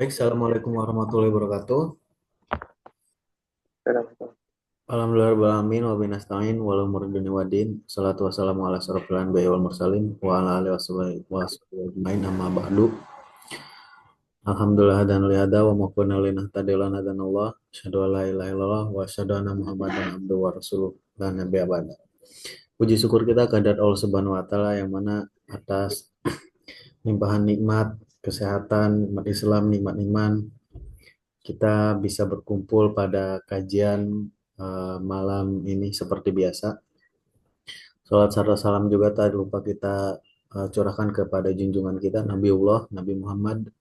Baik, Assalamualaikum warahmatullahi wabarakatuh. Alhamdulillahirrahmanirrahim wa binasta'in wal umur dunia wadin. Salatu wassalamu ala asyrofil anbiya'i wal mursalin wa ala alihi washabihi ajmain amma ba'du. Alhamdulillah dan lihada wa ma kunna linahtadiya lana dan Allah. Asyhadu an la ilaha illallah wa asyhadu anna Muhammadan abduhu wa rasuluh la nabiyya ba'da. Puji syukur kita kehadirat Allah Subhanahu wa taala yang mana atas limpahan nikmat kesehatan, nikmat Islam, nikmat iman, kita bisa berkumpul pada kajian malam ini seperti biasa. Salat serta salam juga tak lupa kita curahkan kepada junjungan kita Nabiullah Nabi Muhammad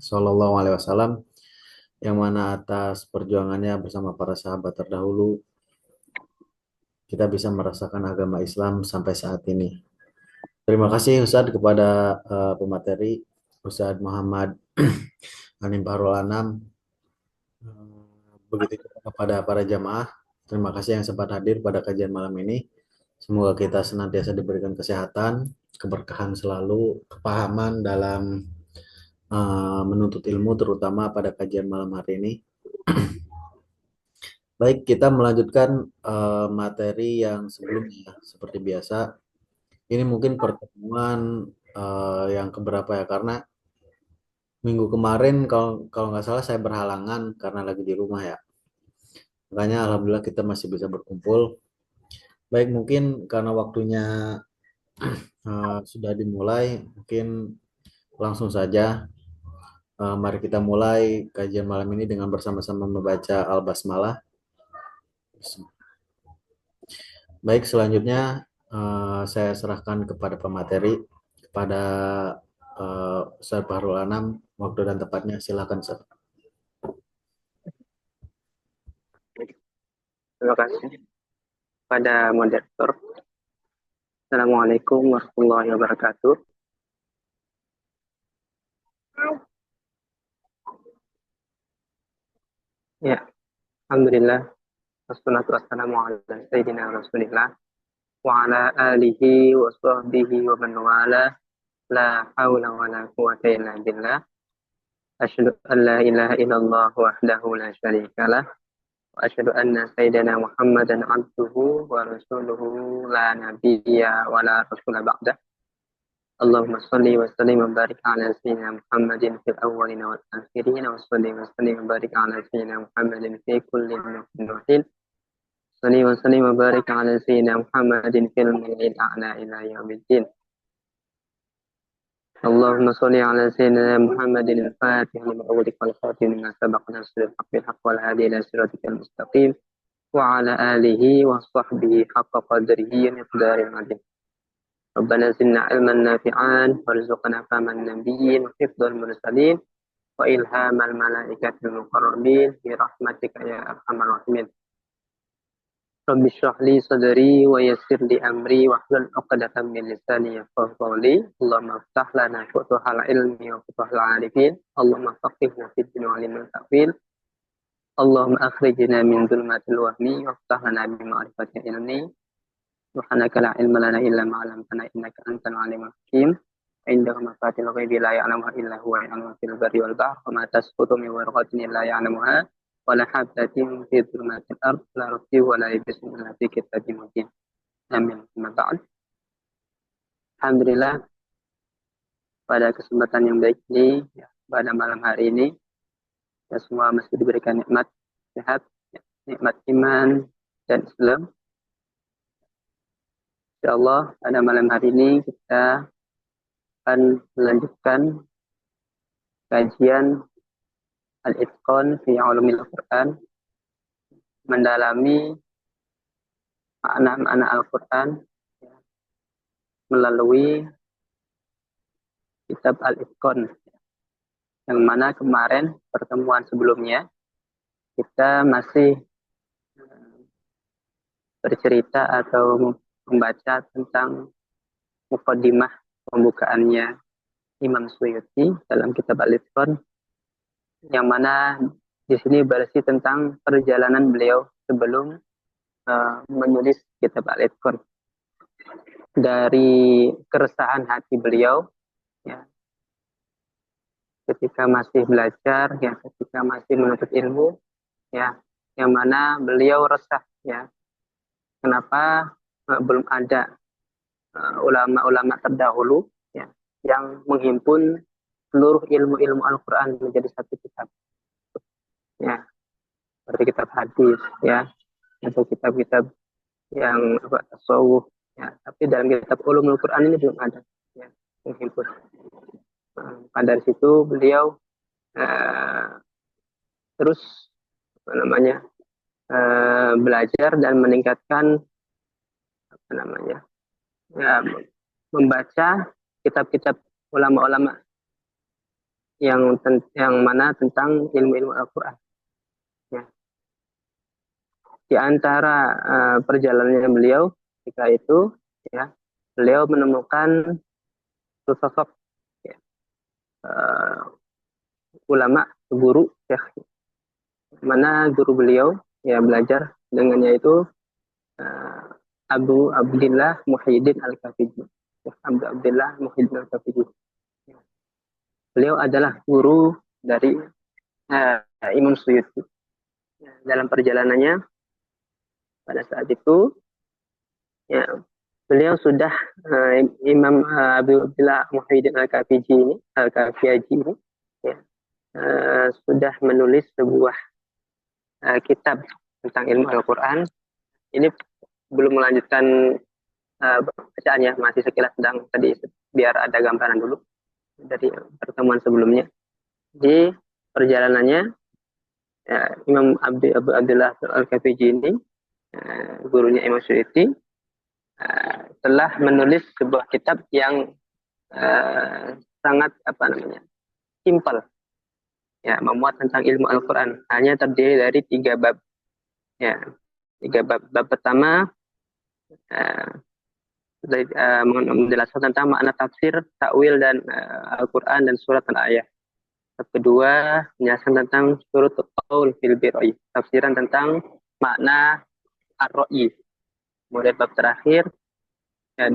Shallallahu Alaihi Wasallam yang mana atas perjuangannya bersama para sahabat terdahulu kita bisa merasakan agama Islam sampai saat ini. Terima kasih Ustadz kepada pemateri Ustadz Muhammad Anim Parul Anam. Begitu juga kepada para jamaah. Terima kasih yang sempat hadir pada kajian malam ini. Semoga kita senantiasa diberikan kesehatan, keberkahan selalu, kepahaman dalam menuntut ilmu, terutama pada kajian malam hari ini. Baik, kita melanjutkan materi yang sebelumnya. Seperti biasa, ini mungkin pertemuan yang keberapa ya, karena minggu kemarin kalau kalau nggak salah saya berhalangan karena lagi di rumah ya. Makanya alhamdulillah kita masih bisa berkumpul. Baik, mungkin karena waktunya sudah dimulai, mungkin langsung saja. Mari kita mulai kajian malam ini dengan bersama-sama membaca Al-Basmalah. Baik, selanjutnya saya serahkan kepada pemateri, kepada Ustaz Bahrul Anam, waktu dan tepatnya silakan Ustaz. Terima kasih pada moderator. Assalamualaikum warahmatullahi wabarakatuh. Ya, Alhamdulillah. Wassalatu wassalamu ala Sayyidina Rasulillah wa ala alihi wa sahbihi wa man wala. La hawla wa la quwata illa billah. Asyhadu an la ilaha illallah wahdahu la syarika lah. Wa asyhadu anna Sayyidina Muhammadan abduhu wa rasuluhu la nabiyya wa la rasula ba'dah. اللهم صل وسلم وبارك على سيدنا محمد في الأولين والآخرين وصل وسلم وبارك على سيدنا محمد في كل وحين صل وسلم وبارك على سيدنا محمد في الملأ الأعلى إلى يوم الدين اللهم صل على سيدنا محمد الفاتح لما أغلق والخاتم لما سبق نصر الحق بالحق والهادي إلى صراطك المستقيم وعلى آله وصحبه حق قدره ومقداره العظيم ربنا زدنا علما نافعا وارزقنا فهم النبيين وحفظ المرسلين وإلهام الملائكة المقربين برحمتك يا أرحم الراحمين رب اشرح لي صدري ويسر لي أمري واحلل عقدة من لساني يفقهوا قولي اللهم افتح لنا فتوح العلم وفتوح العارفين اللهم فقهنا في الدين وعلمنا التأويل اللهم أخرجنا من ظلمات الوهم وافتح لنا بمعرفة علمي سبحانك لا علم لنا إلا ما علمتنا إنك أنت العليم الحكيم عندك مفاتيح الغيب لا يعلمها إلا هو يعلم في البر والبحر وما تسقط من ورقة إلا يعلمها ولا حبة في ظلمات الأرض لا رطب ولا يبس إلا في كتاب مبين آمين. أما بعد, Alhamdulillah pada kesempatan yang baik ini ya, pada malam hari ini ya, semua masih diberikan nikmat sehat, ya, nikmat iman dan Islam. Insyaallah pada malam hari ini kita akan melanjutkan kajian Al-Itqan fi Ulumil Quran, mendalami makna-makna Al-Quran ya, melalui kitab Al-Itqan, yang mana kemarin pertemuan sebelumnya kita masih bercerita atau membaca tentang muqaddimah pembukaannya Imam Suyuti dalam kitab Al-Itqan, yang mana di sini berisi tentang perjalanan beliau sebelum menulis kitab Al-Itqan, dari keresahan hati beliau ya, ketika masih belajar, ya, ketika masih menuntut ilmu, ya, yang mana beliau resah, ya, kenapa belum ada ulama-ulama terdahulu, ya, yang menghimpun seluruh ilmu-ilmu Al-Quran menjadi satu kitab, ya, seperti kitab hadis, ya, atau kitab-kitab yang apa, tasawuf, ya, tapi dalam kitab ulumul Quran ini belum ada, ya, menghimpun. Maka dari situ beliau uh, terus apa namanya belajar dan meningkatkan apa namanya ya, membaca kitab-kitab ulama-ulama yang mana tentang ilmu-ilmu Al-Quran. Ya. Di antara perjalanannya beliau ketika itu, ya, beliau menemukan sosok, ya, ulama, guru, ya, mana guru beliau, ya, belajar dengannya itu uh, Abu Abdillah Muhyiddin Al-Kafiji. Abu Abdillah Muhyiddin Al-Kafiji. Beliau adalah guru dari Imam Suyuti. Dalam perjalanannya pada saat itu, ya, beliau sudah Imam Abu Abdillah Muhyiddin Al-Kafiji ini, ya, sudah menulis sebuah kitab tentang ilmu Al-Quran. Ini belum melanjutkan bacaannya, masih sekilas sedang tadi, biar ada gambaran dulu dari pertemuan sebelumnya. Di perjalanannya, ya, Imam Abu Abdullah Al-Kafiji ini, gurunya Imam Suyuti, telah menulis sebuah kitab yang sangat apa namanya simpel, ya, memuat tentang ilmu Al-Quran, hanya terdiri dari 3 bab, ya, 3 bab. Bab pertama menjelaskan tentang makna tafsir, takwil dan Al-Quran dan surat al-ayat. Bab kedua menjelaskan tentang surut qaul fil bir'i, tafsiran tentang makna ar-ra'i. Kemudian bab terakhir, ya,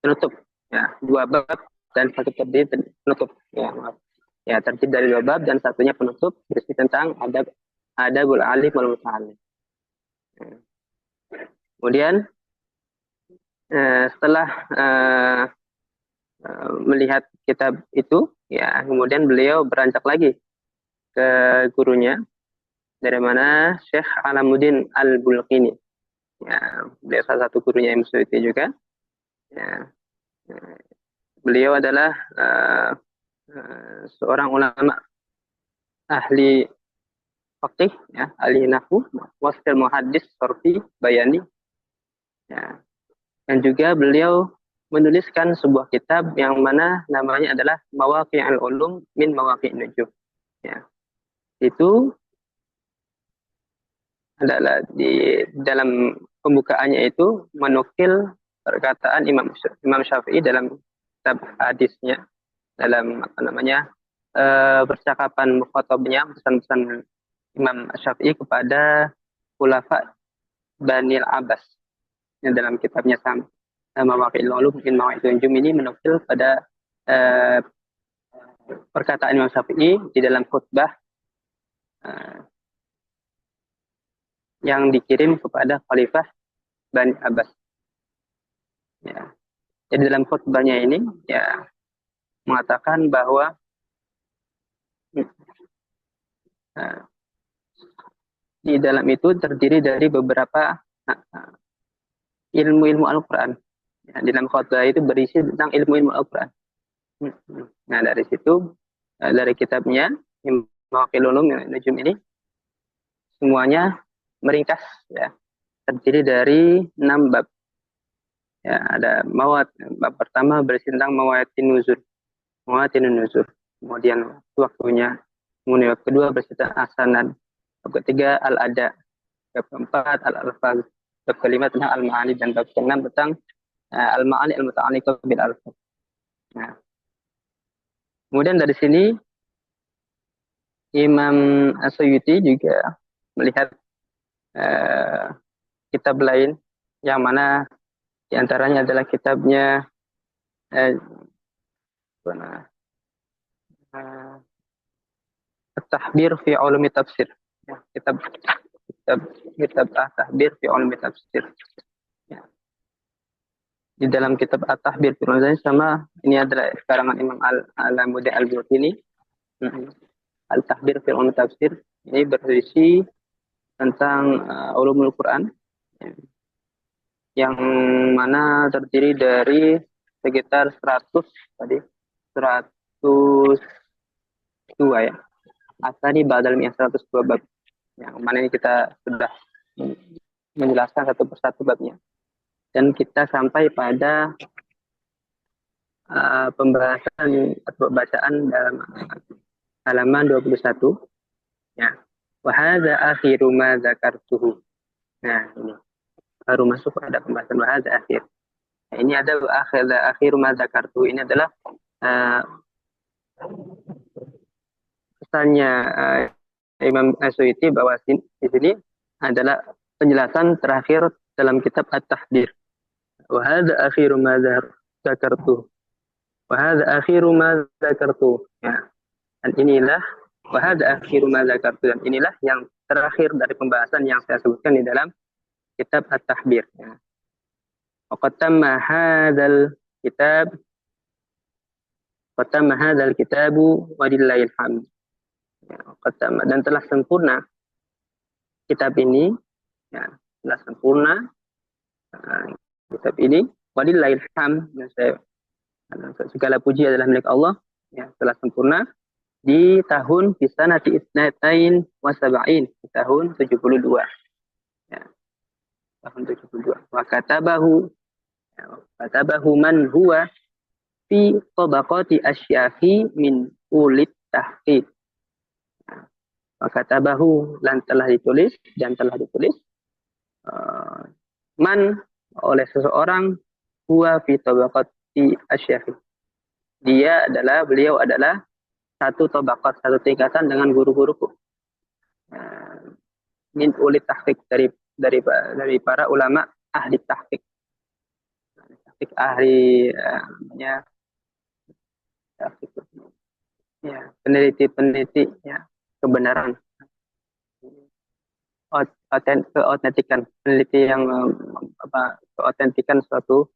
penutup, ya, 2 bab dan satu terdiri penutup, ya, maaf. Ya, terdiri dari 2 bab dan satunya penutup berisi tentang adabul alim wal muta'allim. Kemudian setelah melihat kitab itu, ya, kemudian beliau beranjak lagi ke gurunya, dari mana Syekh Alamuddin Al-Bulqini. Ya, beliau salah satu gurunya Imam Suyuti juga. Ya, beliau adalah seorang ulama ahli fikih, ya, ahli nahwu, wasil muhaddis, sorfi, bayani. Ya. Dan juga beliau menuliskan sebuah kitab yang mana namanya adalah Mawaqi'ul Ulum min Mawaqi'in Nujum. Ya. Itu adalah di dalam pembukaannya itu menukil perkataan Imam Syafi'i dalam kitab hadisnya, dalam apa namanya percakapan mukhatabnya, pesan-pesan Imam Syafi'i kepada khulafa Bani Abbas, yang dalam kitabnya sama Mawaqi'ul Ulum min Mawaqi'in Nujum ini menukil pada perkataan Imam Syafi'i di dalam khutbah yang dikirim kepada Khalifah Bani Abbas. Ya. Jadi dalam khutbahnya ini, ya, mengatakan bahwa di dalam itu terdiri dari beberapa ilmu-ilmu Al-Quran. Ya, di dalam khutbah itu berisi tentang ilmu-ilmu Al-Quran. Nah, dari situ, dari kitabnya Mawaqi'ul Ulum min Nujum ini, semuanya meringkas, ya, terdiri dari 6 bab. Ya, ada bab pertama berisi tentang mawatin nuzul. Kemudian waktunya. Kemudian bab kedua berisi tentang asanad. Bab ketiga al-ada. Bab keempat al-alfaz. Bab kelima tentang al-ma'ani, dan bab keenam tentang al-ma'ani al-muta'alliqah bil alfaz. Nah, kemudian dari sini Imam As-Suyuti juga melihat kitab lain yang mana diantaranya adalah kitabnya At-Tahbir fi Ulumi Tafsir. Ya, kitab At-Tahbir fi Ulumi Tafsir. Ya. Di dalam kitab At-Tahbir fi Ulumi Tafsir sama ini adalah karangan Imam Al-Alamudi Al-Bukhari. Al-Tahbir fi Ulumi Tafsir ini berisi tentang ulumul Quran, ya, yang mana terdiri dari sekitar 102 ya. Asani badal 102 bab. Yang mana ini kita sudah menjelaskan satu persatu babnya. Dan kita sampai pada pembahasan atau bacaan dalam halaman 21. Ya. Wa hadza akhiru ma dzakartuhu. Nah, ini baru masuk pada pembahasan wa hadza akhir. Nah, ini ada akhiru ma dzakartuhu. Ini adalah pesannya Imam As-Suyuti bahwa di sini adalah penjelasan terakhir dalam kitab At-Tahbir. Wa hadza akhiru ma dzakartuhu. Wa hadza akhiru ma dzakartuhu. Ya. Dan inilah wa hadza akhiru ma dzakartuhu. Dan inilah yang terakhir dari pembahasan yang saya sebutkan di dalam kitab At-Tahbir. Ya. Wa qad tamma hadzal kitab kitabu walillahil hamd. Ya, dan telah sempurna kitab ini, ya, telah sempurna kitab ini walillahil hamd, segala puji adalah milik Allah, ya, telah sempurna di tahun bisanati isnatain wa sab'in, di tahun 72, ya, tahun 72. Wa katabahu man huwa fi tabaqati asyafi min ulit tahqiq. Maka tabahu dan telah ditulis man oleh seseorang huwa fi tabaqati asyafi. Beliau adalah satu tingkatan dengan guru-guruku. Min ulit tahqiq dari para ulama ahli tahqiq. Ahli peneliti ya kebenaran, keautentikan, peneliti yang keautentikan suatu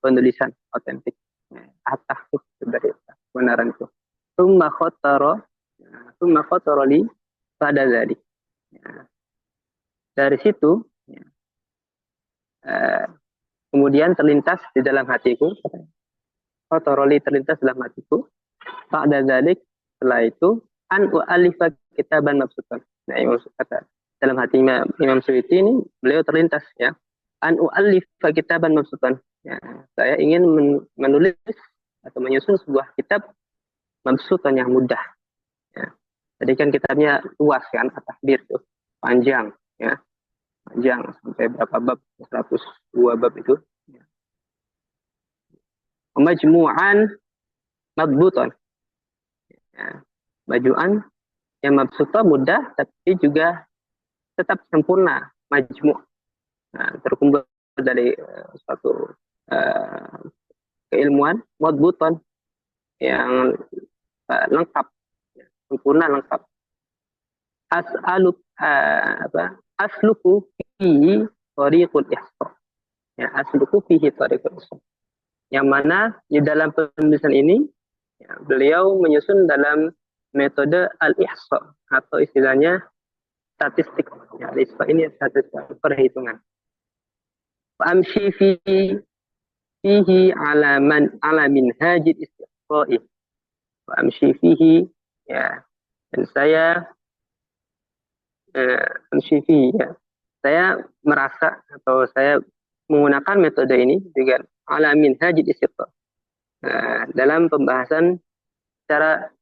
penulisan autentik, at-tahqiq dari kebenaran itu. Tsumma khatara li pada dzalik. Dari situ kemudian terlintas di dalam hatiku, terlintas dalam hatiku pada dzalik, setelah itu an u'alifa kitaban mabsutan. Nah, kata dalam hati Imam Suyuti ini, beliau terlintas ya, an u'alifa kitaban mabsutan. Ya, saya ingin menulis atau menyusun sebuah kitab mabsutan yang mudah. Ya. Jadi kan kitabnya luas kan, At-Tahbir itu panjang ya, panjang sampai berapa bab, 102 bab itu. Ya. Majmu'an madbutan. Ya. Bajuan yang mabsuta mudah tapi juga tetap sempurna, majmu', terkumpul dari suatu keilmuan, madbutan yang lengkap, sempurna, lengkap. Asluku fihi tariqul ihsa. Ya, asluku fihi tariqul ihsa. Yang mana di dalam penulisan ini ya, beliau menyusun dalam metode al-ihsa atau istilahnya statistik. Ya, al-ihsa ini statistik, perhitungan. Amshi fihi ala minhajid istiqra'i. Amshi fihi, ya, dan saya amshi fihi, ya, saya merasa atau saya menggunakan metode ini dengan ala minhajid istiqra'. Dalam pembahasan secara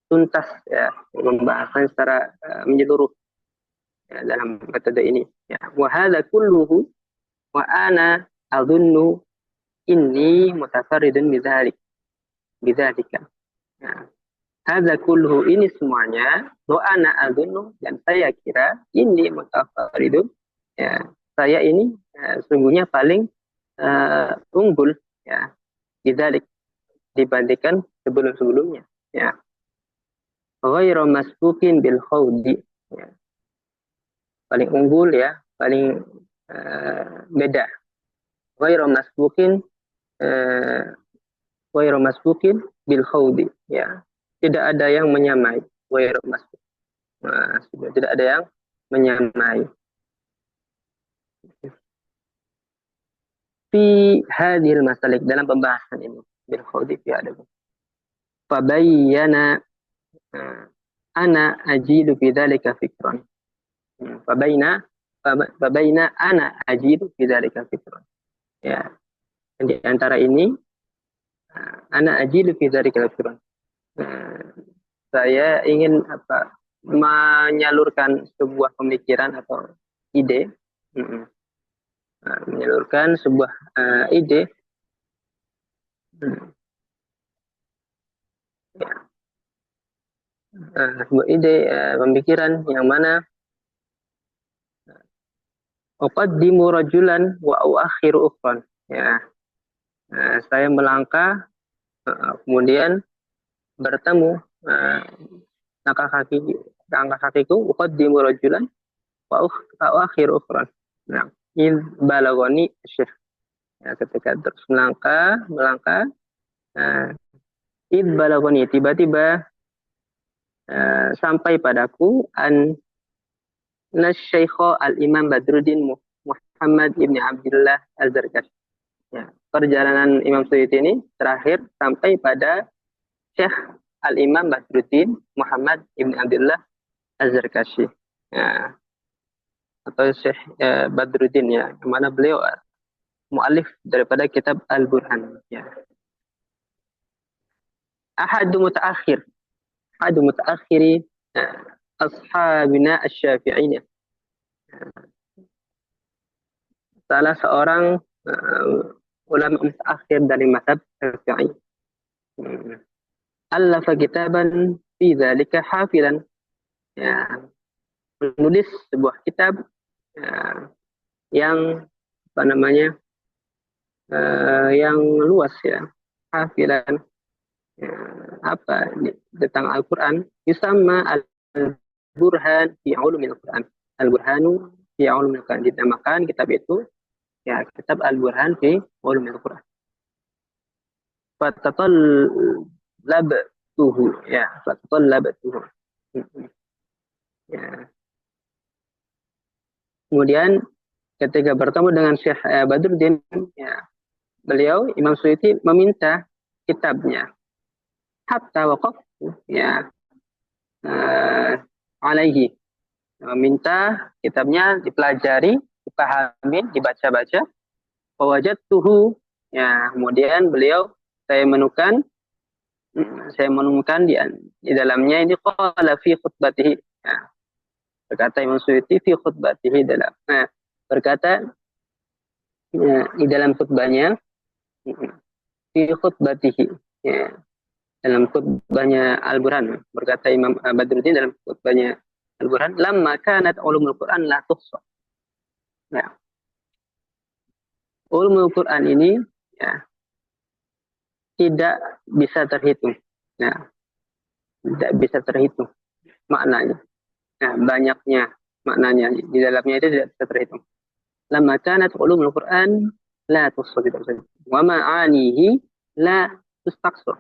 tuntas ya, pembahasan secara menyeluruh ya, dalam metode ini ya. Wa hadza kulluhu wa ana adhunnu inni mutafarridun bidzalika. Ya. Hadza kulluhu, ini semuanya, wa ana adhunnu, dan saya kira ini mutafarridun ya, saya ini sungguhnya paling unggul ya, bidzalik, dibandingkan sebelum-sebelumnya ya. ghairu masbukin bil khawdi. Ya. Paling unggul ya, paling beda. Ghairu masbukin ghairu masbukin bil khawdi. Ya. Tidak ada yang menyamai. Ghairu masbuk. Nah, tidak ada yang menyamai. Fi hadhil masalik, dalam pembahasan ini bil khawdi fi adab. Fabayyana ana ajidu fi dzalika fikran. Fabaina ana ajidu fi dzalika fikran. Ya. Di antara ini ana ajidu fi dzalika fikran. Saya ingin menyalurkan sebuah pemikiran atau ide, menyalurkan sebuah ide, ya. Sebuah ide pemikiran yang mana uqaddimu rajulan wa uakhiru ukhran. Ya. Saya melangkah kemudian bertemu langkah kakiku uqaddimu rajulan wa uakhiru ukhran. Nah, id balagoni syekh. Ya, ketika terus melangkah id balagoni, tiba-tiba sampai padaku Nasyaikh al-Imam Badruddin Muhammad ibn Abdullah al-Zarkashi. Ya, perjalanan Imam Suyuti ini terakhir sampai pada Syekh al-Imam Badruddin Muhammad ibn Abdullah al-Zarkashi. Ya, atau Syekh Badruddin, ya, yang mana beliau mu'alif daripada kitab Al-Burhan. Ya. Ahadu mutaakhiri ashabina asy-Syafi'iyya. Salah seorang ulama mutaakhir dari mazhab Syafi'i. Allafa kitaban fi dzalika hafilan. Ya, menulis sebuah kitab yang yang luas, ya, hafilan, tentang Al-Quran, yusamma Al-Burhan fi ulumil Quran. Al-Burhanu fi ulumil Quran, dinamakan kitab itu, ya, kitab Al-Burhan fi ulumil Quran. Fatatallabtuhu, ya, fatatallabtuhu. Ya. Kemudian ketika bertemu dengan Syekh Badruddin, ya, beliau Imam Suyuti meminta kitabnya. Hatta waqaftu, ya, alaihi, meminta kitabnya dipelajari, dipahami, dibaca-baca. Fawajadtuhu, ya, kemudian saya menemukan di dalamnya ini qala fi khutbatihi, ya, berkata Imam Suyuti fi khutbatihi, berkata, ya, di dalam khutbahnya, fi khutbatihi, ya, dalam khutbahnya Al-Burhan, berkata Imam Badruddin dalam khutbahnya Al-Burhan, lamma kanat ulumul Quran la tuhsa. Ya. Ulumul Quran ini, ya, tidak bisa terhitung. Ya. Tidak bisa terhitung maknanya. Nah, banyaknya maknanya di dalamnya itu tidak bisa terhitung. Lamma kanat ulumul Quran la tuhsa, wa ma'anihi la tustaqsa.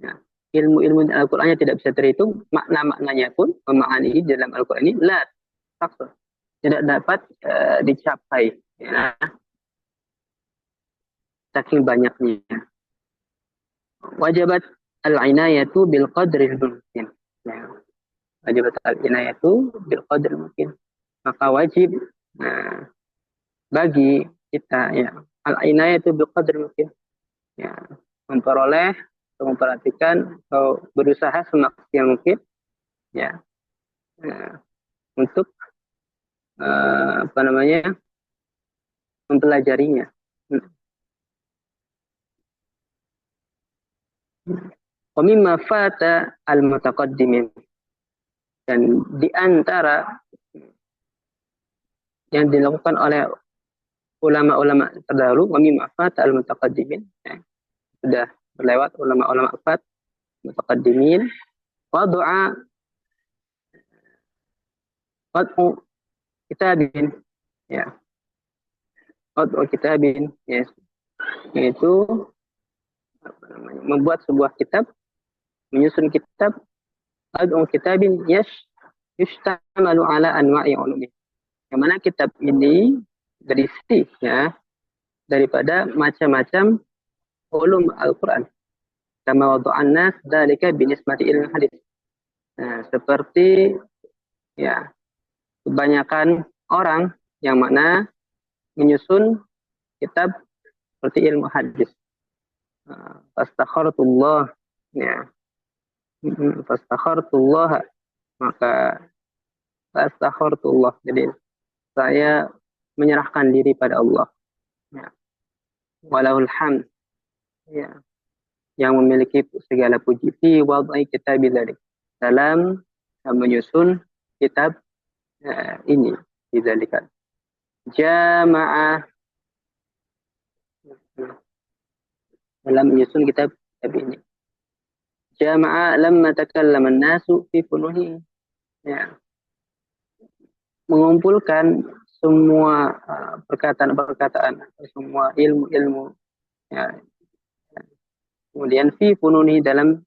Ya. Ilmu-ilmu Al-Qur'annya tidak bisa terhitung, makna-maknanya pun, ma'anihi dalam Al-Qur'an ini la tustaqsa, tidak dapat dicapai, ya, saking banyaknya. Wajibat al-inayatu bil qadri mungkin. Ya. Wajibat al-inayatu bil qadri mungkin. Maka wajib bagi kita, ya, al-inayatu bil qadri mungkin. Ya, memperoleh, memperhatikan atau berusaha semaksimal mungkin, ya, untuk mempelajarinya. Wa mimma fata al-mutaqaddimin, dan di antara yang dilakukan oleh ulama-ulama terdahulu, wa mimma fata al-mutaqaddimin, ya, sudah berlewat ulama-ulama mutaqaddimin, wadu'a Qat'u kitabin, ya. Qat'u kitabin, ya. Yaitu apa namanya, membuat sebuah kitab, menyusun kitab. Qat'u kitabin yushtamalu ala anwa'i ulumi. Yang mana kitab ini berisi, ya, daripada macam-macam ulum Al-Quran. Kama wadu'anna dzalika binisbati ilmu hadis. Nah, seperti, ya, kebanyakan orang yang mana menyusun kitab seperti ilmu hadis. Fastakhartullah, ya. Fastakhartullah, maka fastakhartullah. Jadi saya menyerahkan diri pada Allah. Ya. Walahul hamd, ya, yang memiliki segala puji fi wadai kitab dzalik, dalam menyusun kitab ini dzalika. Jamaah, dalam menyusun kitab ini. Jama'a lamma takallama an-nasu fi funuhi, ya, mengumpulkan semua perkataan-perkataan, semua ilmu-ilmu, ya. Kemudian fi fununi, dalam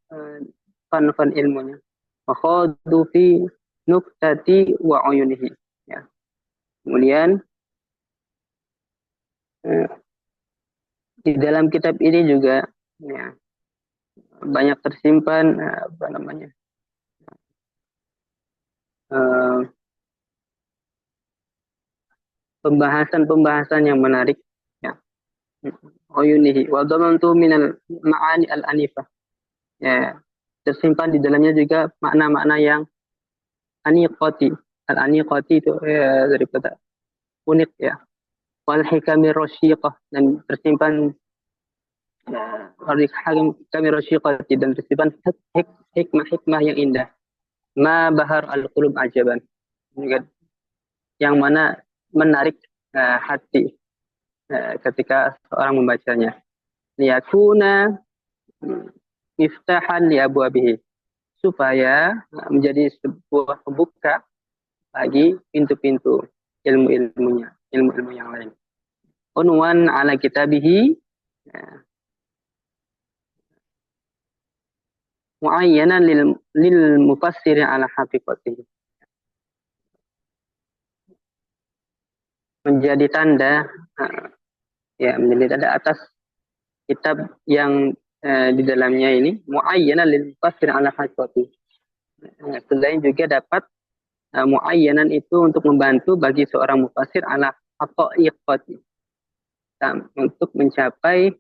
fan-fan ilmunya. Wa khadu fi nuktati wa uyunihi, ya. Kemudian di dalam kitab ini juga, ya, banyak tersimpan apa namanya, pembahasan-pembahasan yang menarik, ya. Uyunihi wa dhamantu minal ma'ani al-anifah, ya, tersimpan di dalamnya juga makna-makna yang aniqati. Al-aniqati itu, ya, daripada unik, ya. Wal hikamir rasyiqah, dan tersimpan, ya, hikamir rasyiqati, dan tersimpan hikmah-hikmah yang indah. Ma bahar al-qulub ajaban, yang mana menarik hati ketika seorang membacanya. Liyakuna miftahan li abwabihi, supaya menjadi sebuah pembuka bagi pintu-pintu ilmu-ilmunya, ilmu-ilmu yang lain. Unwan ala kitabihi, muayyanan lil mufassir ala haqiqatihi, menjadi tanda, ya, menjadi tanda atas kitab yang di dalamnya ini, muayyanan lil mufassir ala haqiqatihi. Selain juga dapat muayyanan itu untuk membantu bagi seorang mufassir ala haqiqati, untuk mencapai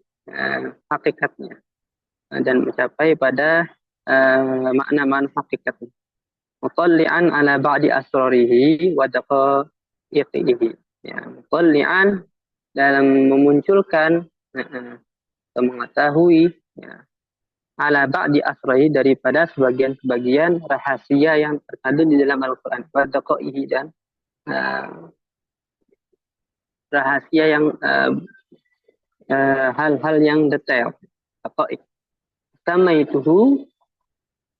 hakikatnya, dan mencapai pada makna-makna hakikatnya. Mutalli'an ala ba'di asrarihi wa daqaiqihi, ya, mutalli'an, dalam memunculkan atau mengetahui, ya, ala ba'di asrarihi, daripada sebagian-sebagian rahasia yang terkandung di dalam Al-Quran, wa daqaiqihi, dan rahasia yang hal-hal yang detail, daqaiq. Sama itu,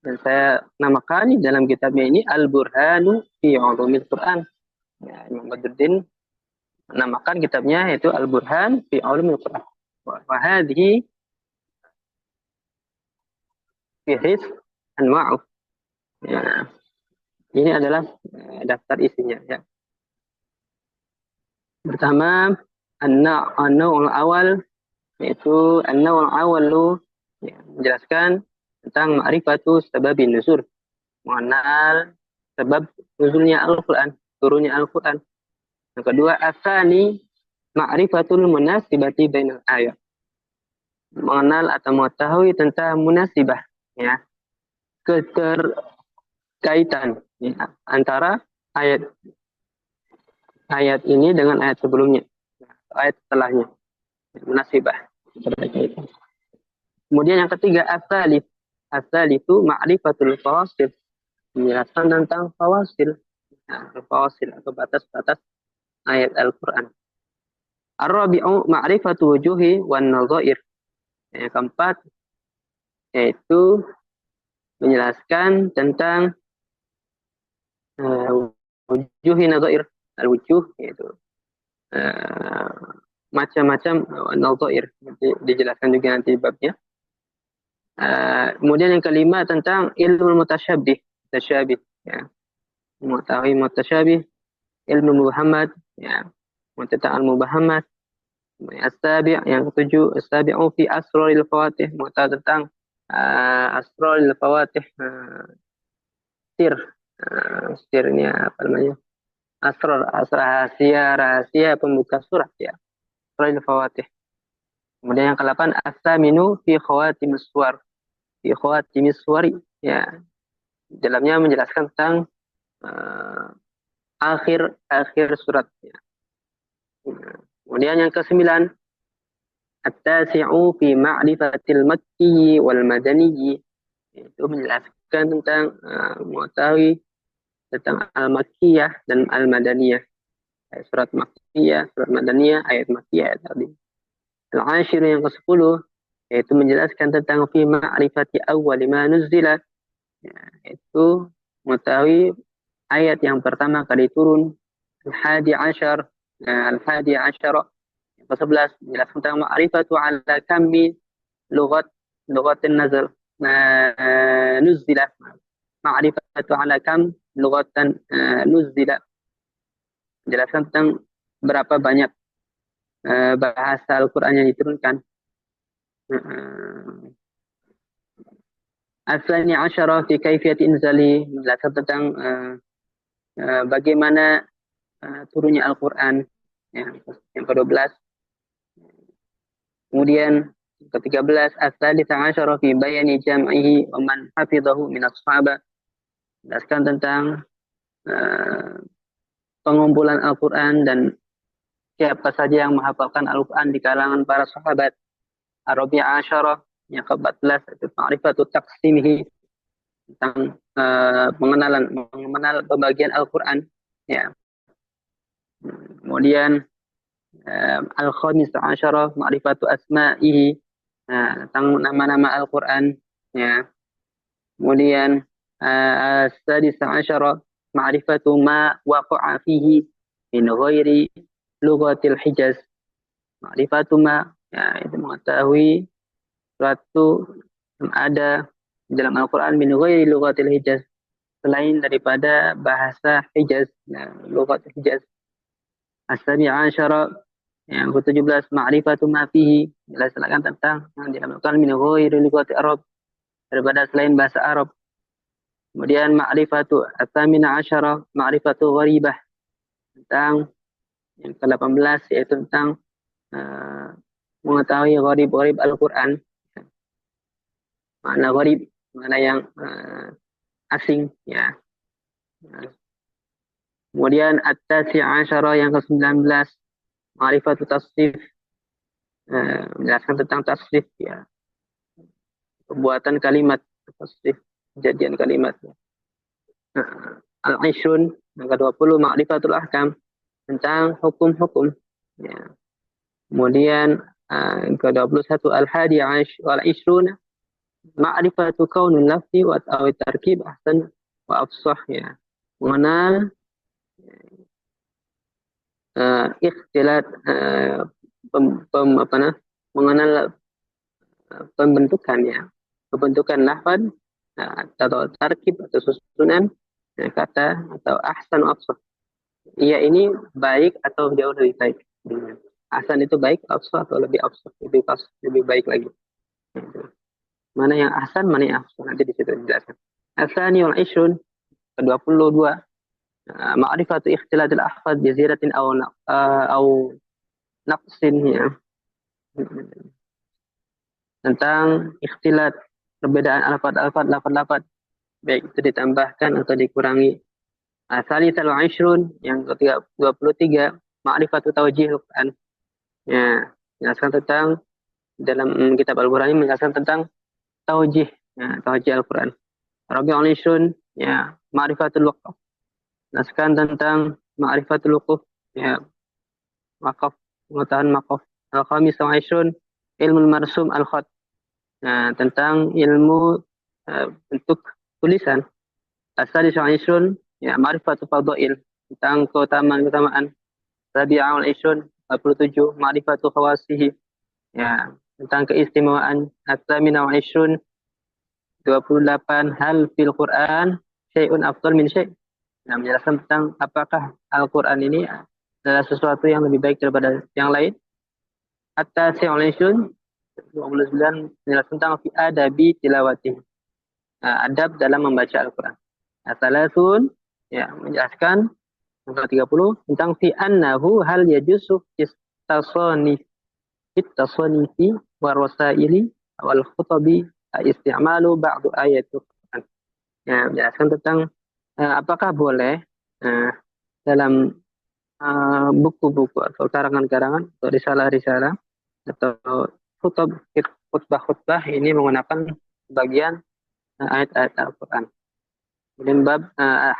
dan saya namakan dalam kitabnya ini Al-Burhanu fi Ulumil Quran. Ya, Imam Badruddin menamakan kitabnya itu Al-Burhan fi Ulumil Quran. Wa hadhihi fihris anwa'u. Ya, ini adalah daftar isinya, ya. Pertama, an-naw'ul awal, yaitu an-naw'ul awalu, ya, menjelaskan tentang ma'rifatu sababin nuzul, mengenal sebab nuzulnya Al-Quran, turunnya Al-Quran. Yang kedua, asani ma'rifatul munasibati bainal ayat, mengenal atau mengetahui tentang munasibah, ya, keterkaitan, ya, antara ayat ini dengan ayat sebelumnya, ayat setelahnya, munasibah, keterkaitan. Kemudian yang ketiga, asal itu ma'rifatul fawasil, menjelaskan tentang fawasil, fawasil atau batas-batas ayat Al-Quran. Ar-rabi'u ma'rifatu wujuhi wan nadhair. Yang keempat, yaitu menjelaskan tentang wujuhi nadhair. Al-wujuh yaitu uh, macam-macam nadhair. Dijelaskan juga nanti babnya. Kemudian yang kelima tentang ilmu mutasyabih, ya. Mengetahui mutasyabih, ilmu muhammad, ya. Tentang al-mubahamat. As-sabi' yang ketujuh, as-sabi'u fi asraril fawatih, mengetahui tentang asraril fawatih, sir, sirnya apa namanya? Asrar, rahasia pembuka surat, ya. Asraril fawatih. Kemudian yang ke-8, as-saminu fi khawatimis suwar, fi khawatimis suwari, ya. Dalamnya menjelaskan tentang akhir surat, ya. Kemudian yang ke-9, at-tasi'u fi ma'rifatil makki wal madani, itu menjelaskan tentang mengetahui tentang al-makkiyah dan al-madaniyah. Surat makkiyah, surat madaniyah, ayat makkiyah tadi. Al-ashir yang ke-10 yaitu menjelaskan tentang fi ma'rifati awwal ma nuzila, ya, itu mengetahui ayat yang pertama kali turun. Al-hadi ashar, al-hadi ashara yang ke-11 menjelaskan tentang ma'rifatu ala kammi lughatin nazal nuzila, ma'rifatu ala kam lughatan nuzila, menjelaskan tentang berapa banyak bahasa Al-Quran yang diturunkan. Aslani asyara fi kaifiyati inzali, menjelaskan tentang bagaimana turunnya Al-Quran, ya, yang ke-12. Kemudian ke-13, as-sadisa asyara fi bayani jam'ihi wa man hafidhahu min as-sahabah, menjelaskan tentang pengumpulan Al-Quran dan siapa saja yang menghafalkan Al-Quran di kalangan para sahabat. Ar-Rabi'a asyara yang ke-14 itu ma'rifatu taqsimihi, tentang mengenal pembagian Al-Quran, ya. Kemudian al-khamis asyara ma'rifatu asma'ihi, tentang nama-nama Al-Quran, ya. Kemudian as-sadis asyara ma'rifatu ma waqa'a fihi min ghairi lughatil Hijaz. Ma'rifatu ma, ya, itu mengetahui suatu yang ada di dalam Al-Quran min ghairi lughatil Hijaz, selain daripada bahasa Hijaz, ya, lughat Hijaz. As-sabi' asyara yang ke-17 ma'rifatu ma fihi, jelaskan tentang yang di dalam Al-Quran min ghairi lughati Arab, daripada selain bahasa Arab. Kemudian ma'rifatu as-samina asyara ma'rifatu gharibah, tentang yang ke-18 yaitu tentang mengetahui gharib Al-Quran. Makna gharib, makna yang asing, ya. Kemudian at-tasi' asyara yang ke-19 ma'rifatu tasrif, menjelaskan tentang tasrif, ya, pembuatan kalimat, tasrif, kejadian kalimat. Al-ishrun yang ke-20 ma'rifatul ahkam, tentang hukum-hukum, ya. Kemudian ke-21 al-hadi wal ishruna ma'rifatu kaunul lafzi wa tarkib ahsan wa afsah, ya. Mengenal ikhtilat mengenal pembentukan, ya, pembentukan lafaz atau tarkib atau susunan kata atau ahsan wa afsah. Iya, ini baik atau jauh lebih baik. Ahsan itu baik, afsah atau lebih afsah, lebih baik lagi. Mana yang ahsan, mana yang afsah, nanti di situ dijelaskan. Al-thani wal ishrun ke-22 ma'rifatu ikhtilatil ahfad bi ziratin au naqsin, ya. Tentang ikhtilat, perbedaan lafaz, baik itu ditambahkan atau dikurangi. Tsalitsul ishrun yang ke-23 ma'rifatu tawjihil Quran, ya, menjelaskan tentang dalam kitab Al-Quran ini menjelaskan tentang tawjih, ya, tawjih Al-Quran. Rabi'ul ishrun, ya, ma'rifatul waqf, menjelaskan tentang ma'rifatul wuquf, ya, waqaf, pengetahuan waqaf. Al-khamisul ishrun ilmu marsum al-khat, nah, tentang ilmu bentuk tulisan. As-sadisul ishrun, ya, ma'rifatul fadail, tentang keutamaan-keutamaan. Rabi'ul Ishun 47 ma'rifatu khawasihi, ya, tentang keistimewaan. At-Thaminul Ishun 28 hal fil Quran syai'un afdal min syai'. Nah, menjelaskan tentang apakah Al-Quran ini adalah sesuatu yang lebih baik daripada yang lain. At-Tasi'ul Ishun 29 menjelaskan tentang fi adabi tilawati, adab dalam membaca Al-Quran. At-Thalathun, ya, menjelaskan tanggal 30 tentang fi annahu hal yajusu istasonifi warosaili wal khutabi isti'malu ba'du ayatul Quran. Ya, menjelaskan tentang apakah boleh dalam buku-buku atau karangan-karangan atau risalah-risalah atau khutbah-khutbah ini menggunakan bagian ayat-ayat Al-Quran. Kemudian bab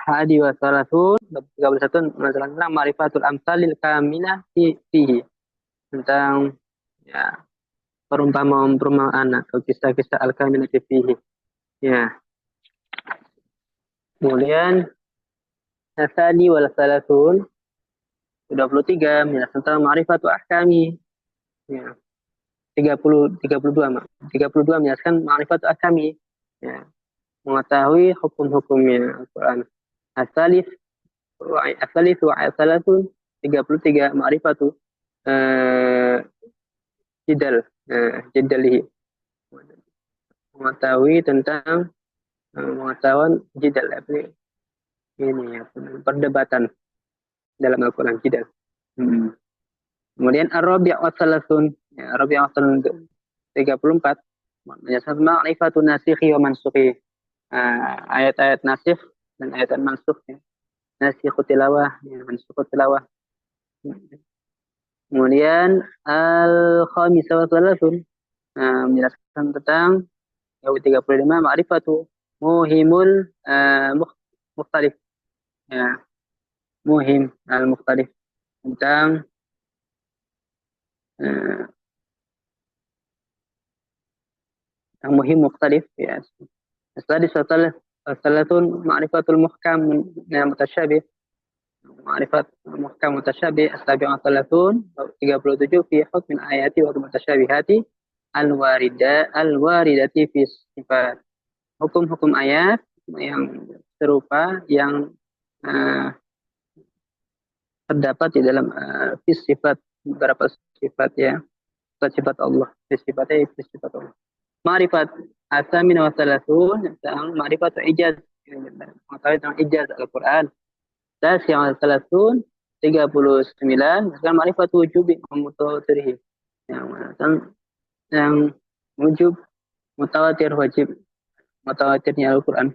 hadi wa salatun, bab 31 menjelaskan tentang ma'rifatul amsalil kamilah fihi, tentang, ya, perumpamaan atau kisah-kisah al-kamilah fihi. Ya. Kemudian asani wal salatun 23 menjelaskan tentang ma'rifatul ahkami. Ya. 32 menjelaskan ma'rifatul ahkami. Ya. Mengetahui hukum-hukumnya Al-Quran. Asalif wa asalatun 33 ma'rifatu jidal jidalihi, mengetahui tentang pengetahuan jidal ini, ya, perdebatan dalam Al-Quran, jidal. Kemudian Ar-Rabi' wa Salasun, ya, Ar-Rabi' wa Salasun 34 menjelaskan ma'rifatun nasikhi wa mansukhi, ayat-ayat nasikh dan ayat-ayat mansukh, ya. Nasikh tilawah, ya, mansukh tilawah. Kemudian Al-Khamisah wa Salasun, menjelaskan tentang 35 ma'rifatu muhimul mukhtalif, ya, muhim al-mukhtalif, tentang muhim mukhtalif, ya. Setelah salatun ma'rifatul muhkam min mutasyabih, ma'rifat muhkam mutasyabih. As-sabi'un salatun 37 fi hukmin ayati wa mutasyabihati al-waridati fi sifat, hukum-hukum ayat yang serupa yang terdapat di dalam sifat, beberapa sifat, ya, sifat Allah, sifatnya sifat Allah. Ma'rifat asamin wa salasun tentang ma'rifat ijaz, mengetahui tentang ijaz Al-Quran. Tasi' wa salasun 39 tentang ma'rifat wujubi mutawatirhi, yang wujub mutawatir, wajib mutawatirnya Al-Quran.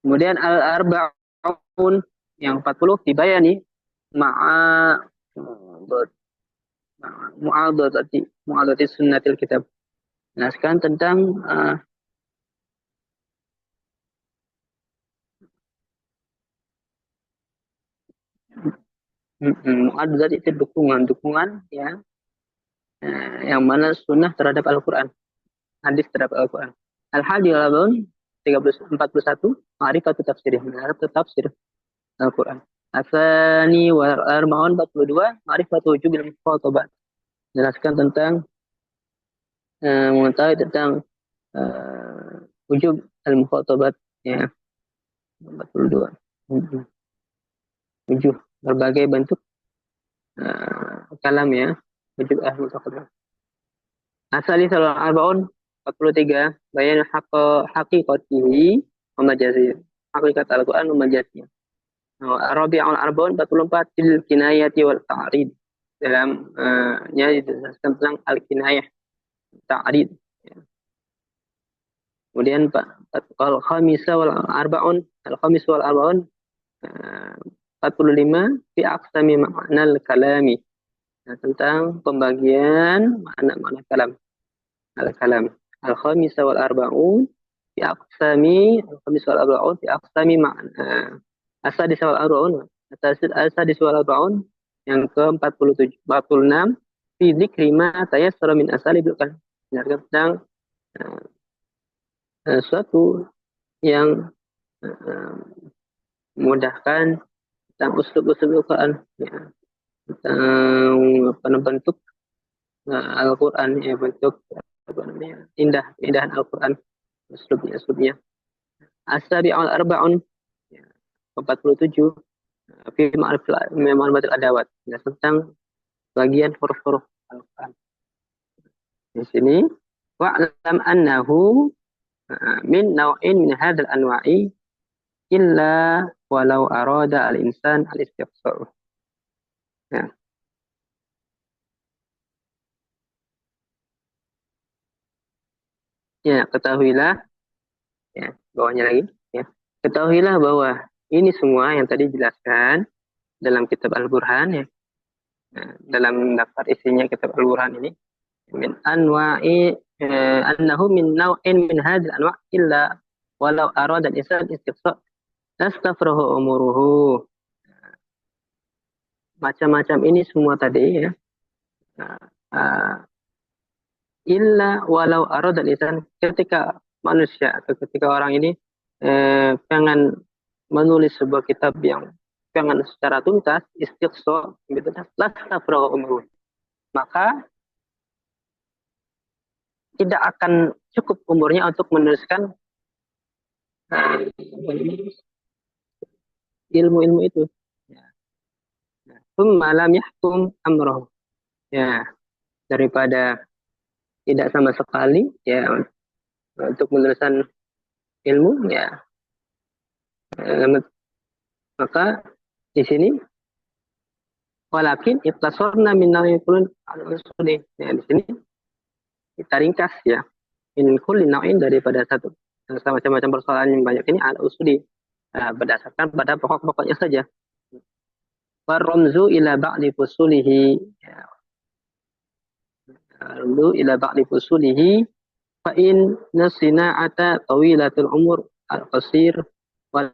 Kemudian al-arba'un yang 40 dibayani mu'adati sunnatil kitab. Nah, sekarang tentang mu'adati itu dukungan, ya, yang mana sunnah terhadap Al-Quran, hadis terhadap Al-Quran. Al-Hadi wal-Arba'un 41 ma'rifatu tafsirih, mengenai tafsir Al-Quran. Asani wal Arba'un 42 ma'rifatu wujubil mukhatabat, menjelaskan tentang mengetahui tentang wujub al-mukhatabat, ya, 42. Wujub berbagai bentuk kalam, ya, wujub al-mukhatabat. Asali wal Arba'un 43 bayan haqiqatihi wa majazihi, hakikat Al-Quran wa majazihi. Rabi'ul Arba'un 44 til kinayati wal ta'rid, dalam dijelaskan tentang al-kinayah, ta'rid, ya. Kemudian al-Khamisah wal Arba'un 45 fi aqsami ma'nal kalami, tentang pembagian makna kalam, al-kalam. Al-Khamisah wal Arba'un fi aqsami ma'na As-sadis wal arba'un, as-sadis wal arba'un yang ke-46 fi dzikri ma tayassara min asalibil kalam, tentang suatu yang memudahkan tentang uslub-uslub Al-Quran, ya, tentang bentuk Al-Quran, ya, bentuk apa namanya, indahan Al-Quran, uslubnya. As-sabi'ul arba'un, ya, 47, fi ma'rifatil adawat, ya, tentang bagian huruf-huruf Al-Quran. Di sini wa'lam annahu min naw'in min hadzal anwa'i illa walau arada al-insan al-istiqsa'. Ya. Ya, ketahuilah, ya, bawahnya lagi, ya. Ketahuilah bahwa ini semua yang tadi dijelaskan dalam kitab Al-Burhan, ya. Nah, dalam daftar isinya kitab Al-Burhan ini, min anwa'i annahu min naw'in min hadzal anwa' illa walau arada al-insan istiqsa' astafrahu umuruhu. Macam-macam ini semua tadi, ya. Uh, illa walau arada al-insan, ketika manusia atau ketika orang ini pengen menulis sebuah kitab yang pengen secara tuntas, istiqsa, gitu, lastafrahu umuruhu, maka tidak akan cukup umurnya untuk menuliskan ilmu-ilmu itu. Tsumma lam yahkum amrahu. Ya, daripada tidak sama sekali, ya, untuk menuliskan ilmu, ya, maka di sini walakin ittasorna min naw'ikulun al-usuli. Ya, di sini kita ringkas, ya, min kulli naw'in, daripada satu macam-macam persoalan yang banyak ini al-usuli, berdasarkan pada pokok-pokoknya saja. Warramzu ila ba'di fusulihi, ramzu ila ba'di fusulihi fa in nasina'ata tawilatul umur al-qasir wal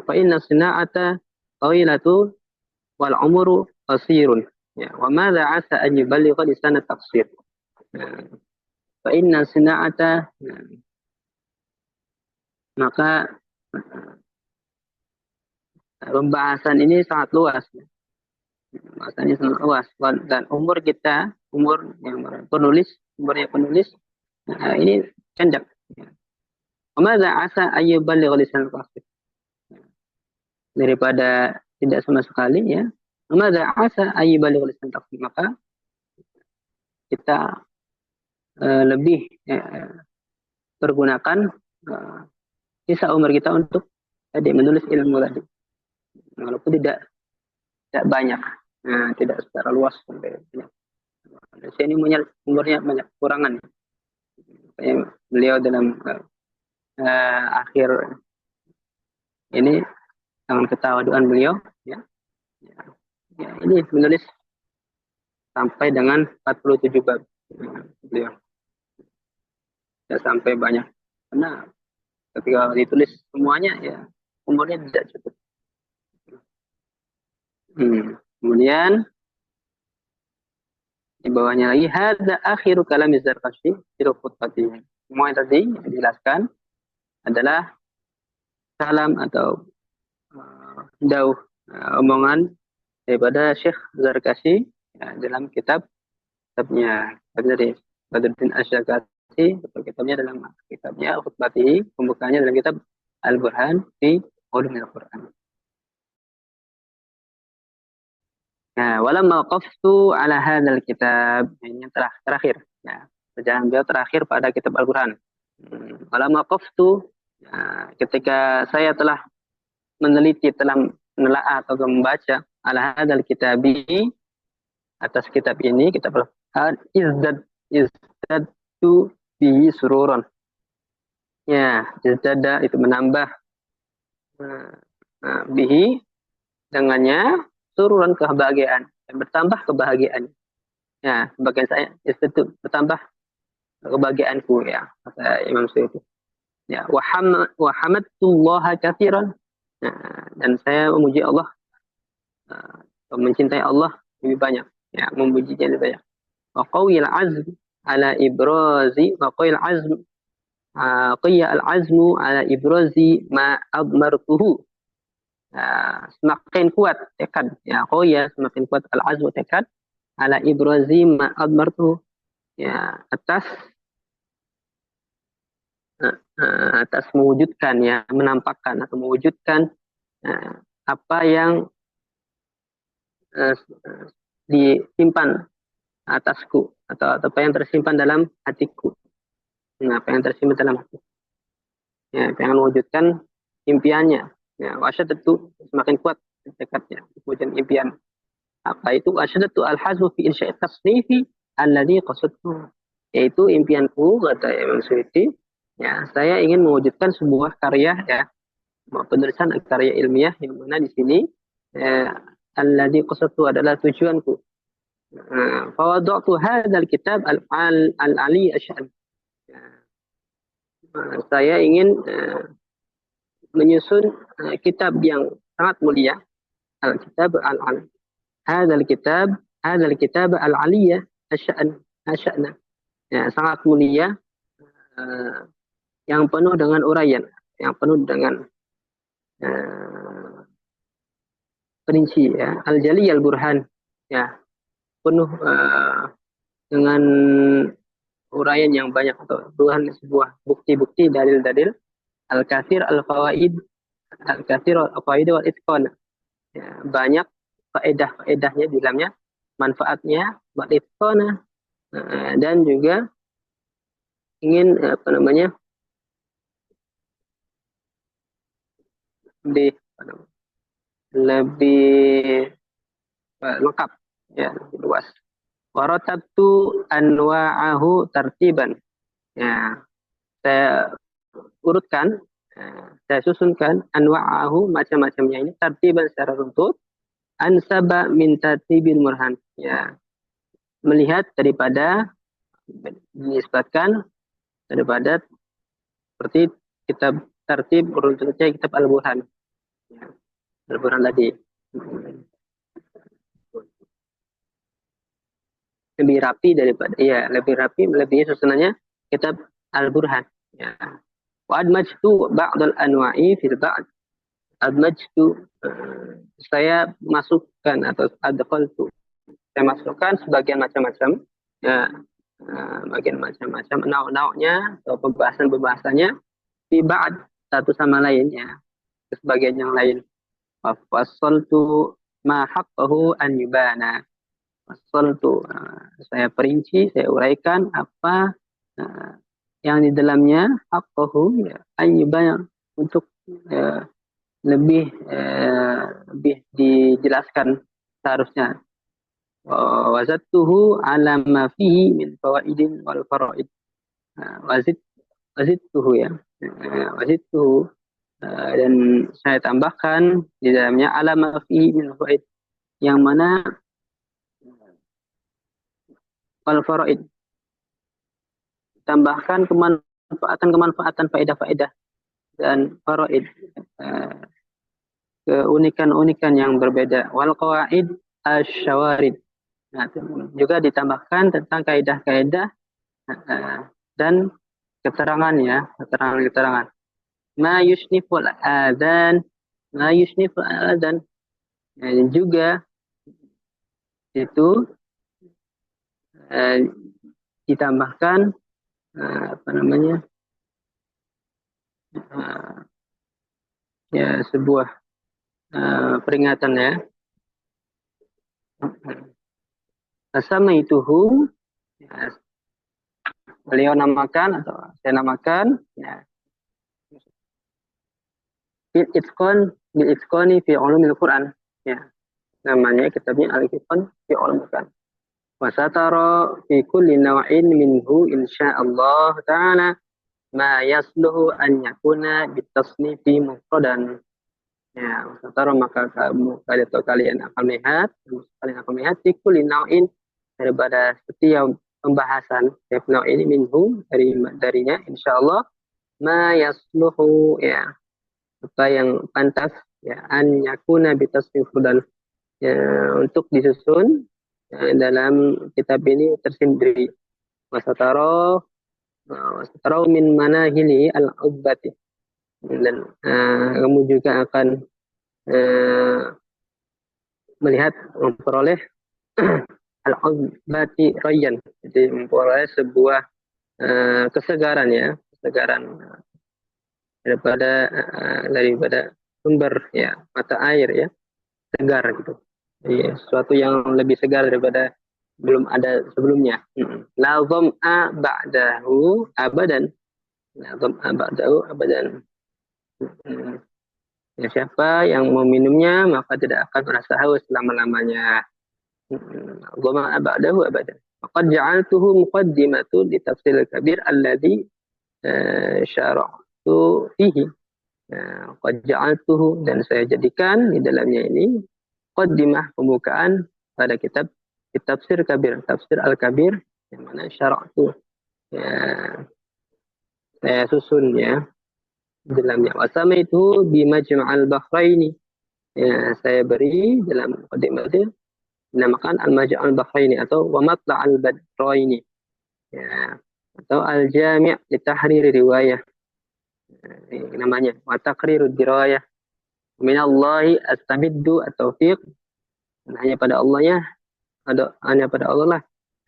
fa inna sina'ata tawilatu wal umuru qasirun, ya, wa madza asa an yuballigha lisan at-taqsir. Fa inna sina'ata, maka pembahasan ini sangat luas. Pembahasannya sangat luas, dan umur umurnya penulis, ini pendek. Madza asa ayyuballigh lisan al-qasir, daripada tidak sama sekali, ya. Madza asa ayyuballigh lisan al-qasir, maka kita lebih pergunakan sisa umur kita untuk tadi menulis ilmu tadi, walaupun tidak banyak, tidak secara luas sampai banyak. Saya ini umurnya banyak kurangan. Beliau dalam akhir ini, dengan ketawaduan beliau, ya, ini menulis sampai dengan 47 bab, beliau tidak sampai banyak, karena ketika ditulis semuanya, ya, umurnya tidak cukup. Kemudian di bawahnya lagi, hadza akhiru kalam Az-Zarkashi fi khutbatihi. Semua yang tadi dijelaskan adalah kalam atau dauh, omongan daripada Syekh Zarkashi, ya, dalam kitabnya dari Badruddin Asy-Syarkashi, atau kitabnya khutbatihi, pembukanya dalam kitab Al-Burhan fi Ulumil Quran. Nah, walamma waqaftu ala hadzal kitab, ini terakhir, ya, perjalanan beliau terakhir pada kitab Al-Qur'an. Walamma waqaftu, ketika saya telah meneliti, telah menelaah atau membaca ala hadzal kitabi, atas kitab ini, kitab Al-Qur'an, izdadtu bihi sururan. Ya, izdada itu menambah, bihi dengannya, sururan kebahagiaan, bertambah kebahagiaan. Ya, sebagian saya itu bertambah kebahagiaanku, ya, kata Imam Suyuti. Ya, wa hamadtullaha katsiran. Dan saya memuji Allah, mencintai Allah lebih banyak, ya, memujinya lebih banyak. Wa qawil azm ala ibrazi, wa qawil azm qiya al azmu ala ibrazi ma admartuhu. semakin kuat tekad, ya ya semakin kuat al-azmu tekad ala ibrazim ma admartu, ya atas mewujudkan, ya menampakkan atau mewujudkan apa yang uh, disimpan atasku, atau apa yang tersimpan dalam hatiku. Nah, apa yang tersimpan dalam hati, ya pengen mewujudkan impiannya, ya tentu semakin kuat tekadnya mewujudkan impian. Apa itu wasyadatu al-hazmu fi insya'i tasnifi alladhi qasadtu, yaitu impianku, kata Imam Suyuti, ya saya ingin mewujudkan sebuah karya, ya penulisan karya ilmiah yang mana di sini alladhi qasadtu adalah tujuanku. Fawadatu hadzal kitab al-ali asyan, saya ingin menyusun kitab yang sangat mulia, al-kitab al-ali, hadzal kitab al-aliyah asya'na, ya sangat mulia, yang penuh dengan uraian, yang penuh dengan perinci, ya al-jali al-burhan, ya penuh dengan uraian yang banyak, atau burhan sebuah bukti-bukti, dalil-dalil, al-kathir al-fawaid, al-kathir al-fawaid wal itqan, ya, banyak faedah-faedahnya di dalamnya, manfaatnya, wal itqana, dan juga ingin lebih lebih lengkap, ya lebih luas. Waratabtu anwa'ahu tartiban, ya saya urutkan, saya susunkan anwa'ahu, macam-macamnya ini, tartiban secara runtut, ansaba min tartibil murhan, ya melihat daripada, dinisbatkan daripada seperti kitab tertib runtutnya kitab Al-Burhan, ya, Al-Burhan tadi lebih rapi daripada, ya lebih rapi, lebih susunannya kitab Al-Burhan, ya. Wa admajtu ba'dal anwa'i fil ba'd, admajtu, saya masukkan, atau adkhaltu, saya masukkan sebagian macam-macam, ya bagian macam-macam nauk-nauknya atau pembahasan-pembahasannya di ba'd, satu sama lain, ya sebagian yang lain. Fasaltu ma haqqahu an yubana, fasaltu, saya perinci, saya uraikan apa yang di dalamnya, haqqahu, ya an yubana, untuk lebih dijelaskan seharusnya. Wazadtuhu ala ma fihi min fawaidin wal faraid, wazidtuhu, ya wazidtuhu, dan saya tambahkan di dalamnya ala ma fihi min fawaid, yang mana wal faraid, tambahkan kemanfaatan faedah-faedah, dan faraid, keunikan-unikan yang berbeda, wal qawaid asy-syawarid, nah, juga ditambahkan tentang kaidah-kaidah dan keterangan, ya keterangan-keterangan. Ma yusniful adzan, ma yusniful adzan, juga itu ditambahkan ya sebuah peringatan, ya sama itu, ya, beliau namakan atau saya namakan, ya bil itqani fi ulumil Quran, ya namanya kitabnya al-itqan fi ulumil Quran. Wa satara fi kulli naw'in minhu insyaallah ta'ala ma yasluhu an yakuna bitasnifi mufradan, ya satara, maka kalian akan melihat fi kulli naw'in, daripada setiap pembahasan, setiap naw ini, minhu darinya, insyaallah, ma yasluhu, ya apa yang pantas, ya an yakuna bitasnifudan, ya untuk disusun dalam kitab ini tersendiri. Wasataro min manahili al-ubbati, dan kamu juga akan melihat memperoleh al-uzbati rayyan, jadi memperoleh sebuah kesegaran ya, kesegaran daripada sumber ya mata air ya, segar gitu. Jadi sesuatu yang lebih segar daripada belum ada sebelumnya. La dham'a ba'dahu abadan. La dham'a ba'dahu abadan. Ya, siapa yang meminumnya maka tidak akan merasa haus selama-lamanya. Dham'a ba'dahu abadan. Faqad ja'altuhu muqaddimatu di tafsir al-kabir alladhi syara'tu fihi. Qad ja'altuhu, dan saya jadikan di dalamnya ini muqaddimah, pembukaan pada kitab tafsir kabir, tafsir al-kabir, yang mana syara'tu ya, saya susun ya di dalamnya. Wasama itu di Majma'al Bahraini, ya, saya beri dalam muqaddimah itu dinamakan al-Majma'al Bahraini atau wa Matla'al Badraini ya, atau al-Jami' li Tahrir Riwayah namanya, wa Taqrirud Dirayah minallahi astamiddu at-taufiq, hanya pada Allahnya, hanya pada Allah lah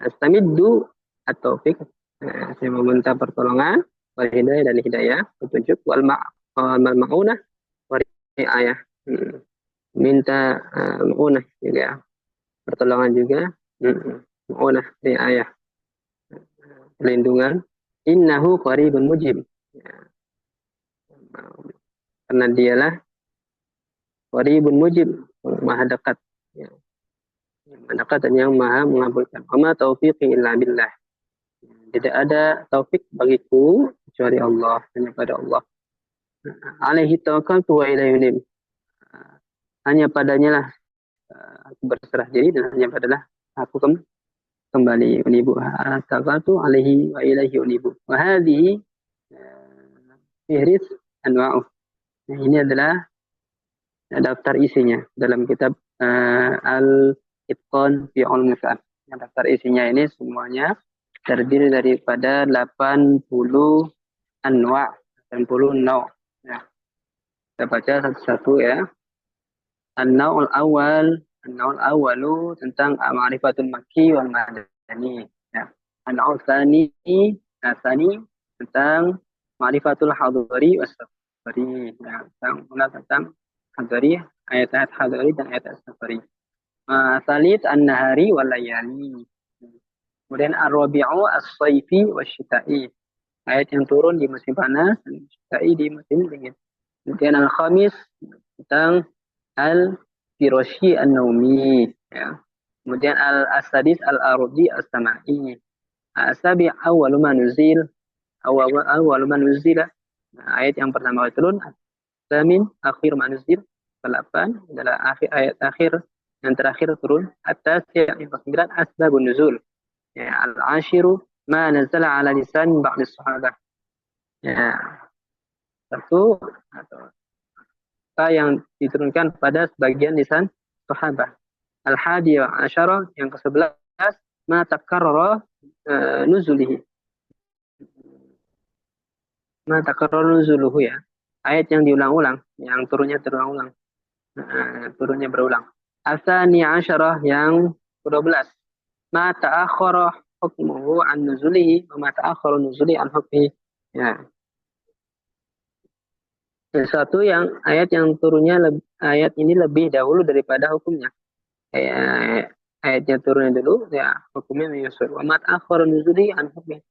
astamiddu at-taufiq, saya meminta pertolongan, wal hidayah, dan hidayah petunjuk, wal ma'unah wal riayah, minta ma'unah juga, pertolongan juga, ma'unah riayah, perlindungan. Innahu qaribun mujib ya, karena dialah qaribun mujib, maha dekat ya, maha dekat dan yang maha mengabulkan. Wa ma taufiqi illa billah, tidak ada taufik bagiku kecuali Allah, hanya pada Allah. Alaihi tawakkaltu wa ilaihi unib, hanya padanya lah aku berserah diri dan hanya padalah aku kembali. Unibu tawakkaltu alaihi wa ilaihi unibu. Wa hadhihi fihris anwa'uh. Ini adalah daftar isinya dalam kitab Al-Itqan fi Ulumul Qur'an. Daftar isinya ini semuanya terdiri daripada 80 anwa', 80 naw'. Ya. Kita baca satu-satu ya. An-naw'ul awalu tentang ma'rifatul makki wal madani. Ya. An-naw'ul tsani tentang ma'rifatul hadari was safari. Ya, tentang hadari, ayat-ayat hadari dan ayat safari. Salit an-nahari wal layali. Kemudian ar-rabi'u as-sayfi wasyita'i, ayat yang turun di musim panas dan syita'i di musim dingin. Kemudian al-khamis tentang al-firashi an-naumi ya. Kemudian al-asadis al-arudi as-sama'i. As-sabi' awwalu ma nuzil, awwalu ma nuzila, ayat yang pertama kali turun. As-samin akhir ma nuzil, ke-8 adalah ayat akhir yang terakhir turun. At-tasi' yang ke-9 asbabun nuzul ya. Al-ashiru ma nazala ala lisan ba'd as-sahabah ya, satu atau yang diturunkan pada sebagian lisan sahabat. Al-hadi asyara yang ke-11 ma takarrara nuzulihi, ma takarrara nuzuluhu ya, ayat yang diulang-ulang, yang turunnya terulang-ulang, turunnya berulang. Al-thani asyara yang ke-12 ma ta'akhkhara hukmuhu an nuzulihi wa ma ta'akhkhara nuzuli an hukmihi ya. Satu yang ayat yang turunnya ayat ini lebih dahulu daripada hukumnya. Ayatnya turunnya dulu ya, hukumnya menyusul. Wa ma ta'akhkhara nuzuli an hukmihi,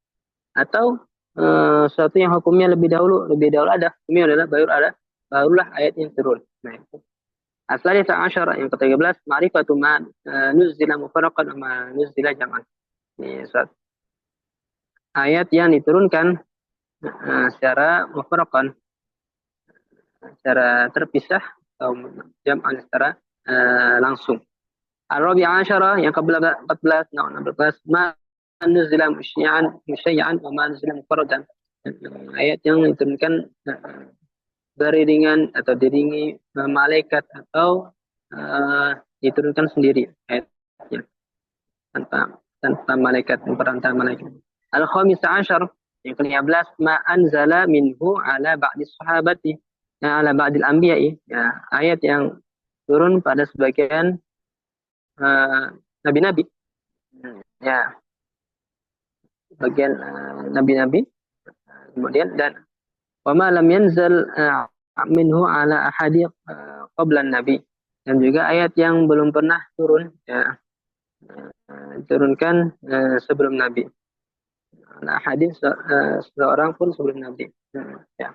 atau suatu yang hukumnya lebih dahulu ada, hukumnya adalah barulah ayat yang turun. Nah, itu. As-salisa asyara yang ke-13 ma'rifatu ma nuzila mufarraqan wa ma nuzila jam'an. Ini suatu ayat yang diturunkan secara mufarraqan, secara terpisah, atau jam'an secara langsung. Ar-rabi'a asyara yang ke-14 ma nuzila musyai'an wa ma nuzila mufarradan, ayat yang diturunkan beriringan atau diringi malaikat atau diturunkan sendiri ayatnya tanpa malaikat, perantara malaikat. Al-khamisa asyar yang ke-15 ma anzala minhu ala ba'di sahabati, ala ba'dil anbiya'i, ya, ayat yang turun pada sebagian nabi-nabi, ya, bagian nabi-nabi. Kemudian dan wa ma lam yanzal minhu ala ahadi qabla nabi, dan juga ayat yang belum pernah turun, ya, turunkan sebelum nabi. Ala hadis seorang pun sebelum nabi. Ya.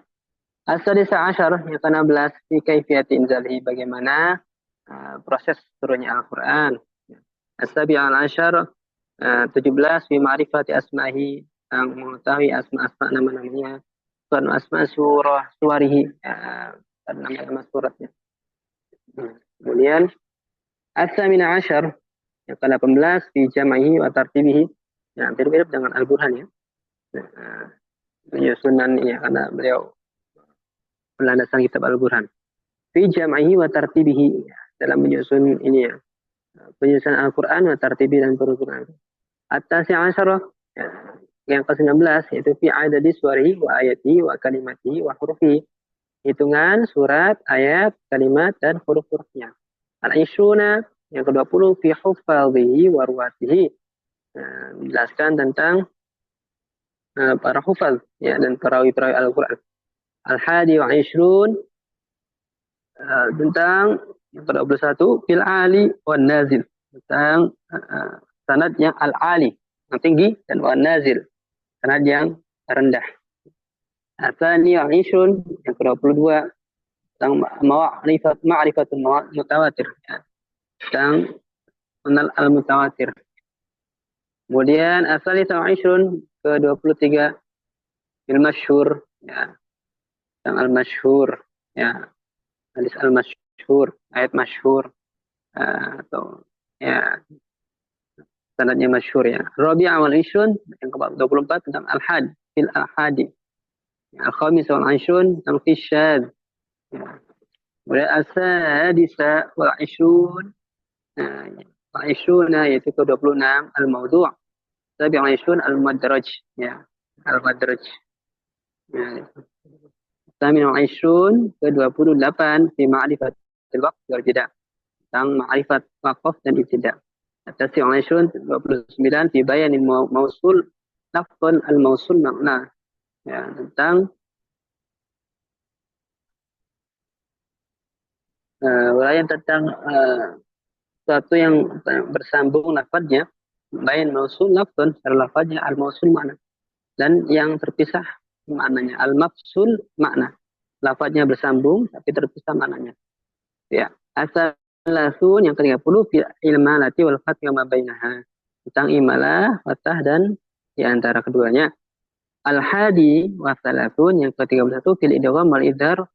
As-sadisa asyar, yang ke-16, fi kaifiyati inzalihi, bagaimana proses turunnya Al-Quran. As-sabi'al asyar, 17, fi ma'rifati asmahi, yang mengetahui asma-asma nama-namanya, dan asma surah suwarihi, dan nama-nama suratnya. Kemudian as-samina asyar, yang ke-18, fi jam'ihi wa tartibihi, yang mirip dengan Al-Burhan, ya. Penyusunan ini, karena beliau landasan kitab Al-Burhan. Fi jam'ihi wa tartibihi, dalam menyusun ini, ya, penyusunan Al-Quran wa tartibi, dan peruturan. At-tasi' asyarah, yang ke-19, yaitu fi adadi suwarihi wa ayatihi wa kalimatihi wa hurufihi, hitungan surat, ayat, kalimat, dan huruf-hurufnya. Al-ishruna, yang ke-20, fi hufadhihi wa ruwatihi, menjelaskan tentang para hufaz, ya, dan perawi-perawi Al-Quran. Al-hadi wa ishrun, tentang yang ke-21, fil ali wa nazil, tentang sanad yang al-ali, yang tinggi, dan wa nazil, sanad yang rendah. Atsani wa ishrun, yang ke-22, tentang ma'rifatul mutawatir, ya, tentang mengenal al-mutawatir. Kemudian as-salisa wa ishrun, ke-23, fil masyhur, ya, tentang al-masyhur, ya, hadis al-masyhur, ayat masyhur, atau, ya, sanadnya masyhur, ya. Rabi'a wal ishrun, yang ke-24, tentang al-had, fil al-hadi. Al-khamis wal ishrun, tentang fi syadz, ya. Kemudian as-sadisa wal ishrun, wal ishruna, yaitu ke-26, al-mawdu'. Sabi' wal ishrun, al-madraj, ya, al-madraj, ya. Tamin wal ishrun, ke-28, fi ma'rifatil waqf wal ibtida', tentang ma'rifat waqf dan ibtida'. At-tasi' wal ishrun, 29, fi bayanil mausul lafzan al-mausul makna, ya, tentang uraian tentang sesuatu yang bersambung lafadznya, bayan mausul lafzan secara lafadznya, al-mausul makna, dan yang terpisah maknanya, al-mafsul makna, lafadznya bersambung tapi terpisah maknanya, ya. As-salasun, yang ke-30, fi ilmalati wal fathi wa ma bainaha, tentang imalah, fathah, dan di antara keduanya. Al-hadi wa salasun, yang ke-31, fil idgham wal idhar,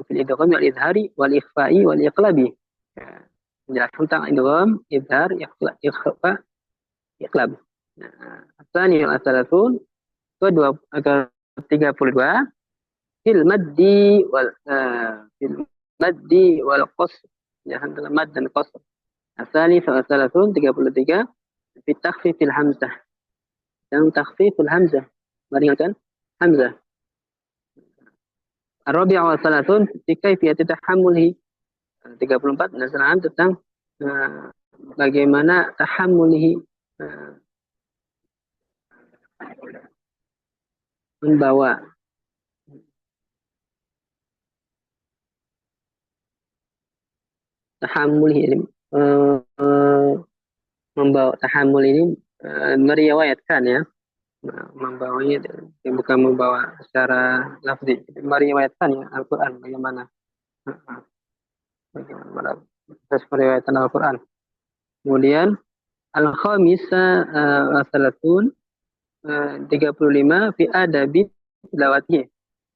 fil idgham wal idhari wal ikhfa'i wal iqlabi, ya, menjelaskan tentang idgham, idhar, ikhfa, iqlab. Nah, asani wal salasun, ke-32, fil maddi wal qasr, ya, antara mad dan qasr. Asani wa salasun, 33, fi takhfifil hamzah, yang takhfiful hamzah, meringankan hamzah. Ar-rabi' wa salatun, fi kaifiyati tahammulihi, 34, penjelasan tentang bagaimana tahammulihi, membawa, tahammulihi, membawa, tahammul ini meriwayatkan, ya, membawanya, bukan membawa secara lafzi, meriwayatkan, ya, Al-Quran, bagaimana proses meriwayatkan Al-Quran. Kemudian al-khamisa wa salatun, 35, fi adabi tilawati,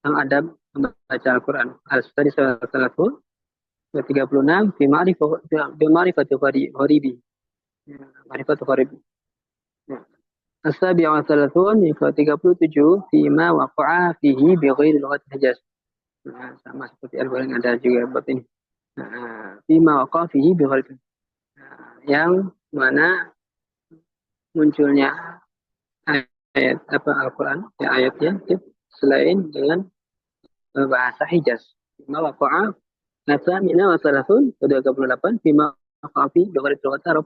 yang adab membaca Al-Quran. Al-sadis wa salatun, 36, fi ma'rifati gharibi, ma'rifati gharibi. As-sabi' wa salatun, yang ke-37, fi ma waqa'a fihi bi ghairi lughati Hijaz. Nah, sama seperti Al-Quran, ada juga bab ini. Fi ma waqa'a fihi bi ghairi, yang mana munculnya ayat Al-Quran, ya, ayatnya selain dengan bahasa Hijaz, Fima waqa'a Athamina wa salasun ke-28 Fima waqa'a fi Lughati Arab.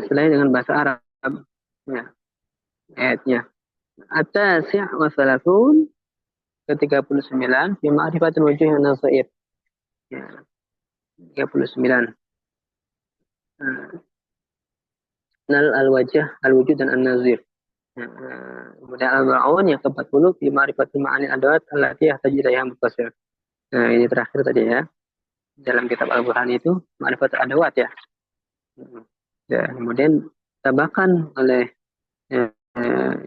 Selain dengan bahasa Arab. Ya, ayatnya. At-tasi' wa salasun ke-39 Fi ma'rifatul wujuh wa nasair. Ya, 39. Nal al-wajah, al-wujud dan an-nazir. Kemudian al-ma'un yang ke-40 Fi ma'rifatul ma'ani adawat allati yahtaju ilaiha mufassir. Nah, ini terakhir tadi ya. Dalam kitab Al-Burhan itu ma'rifatul adawat ya. Ya, kemudian tambahkan oleh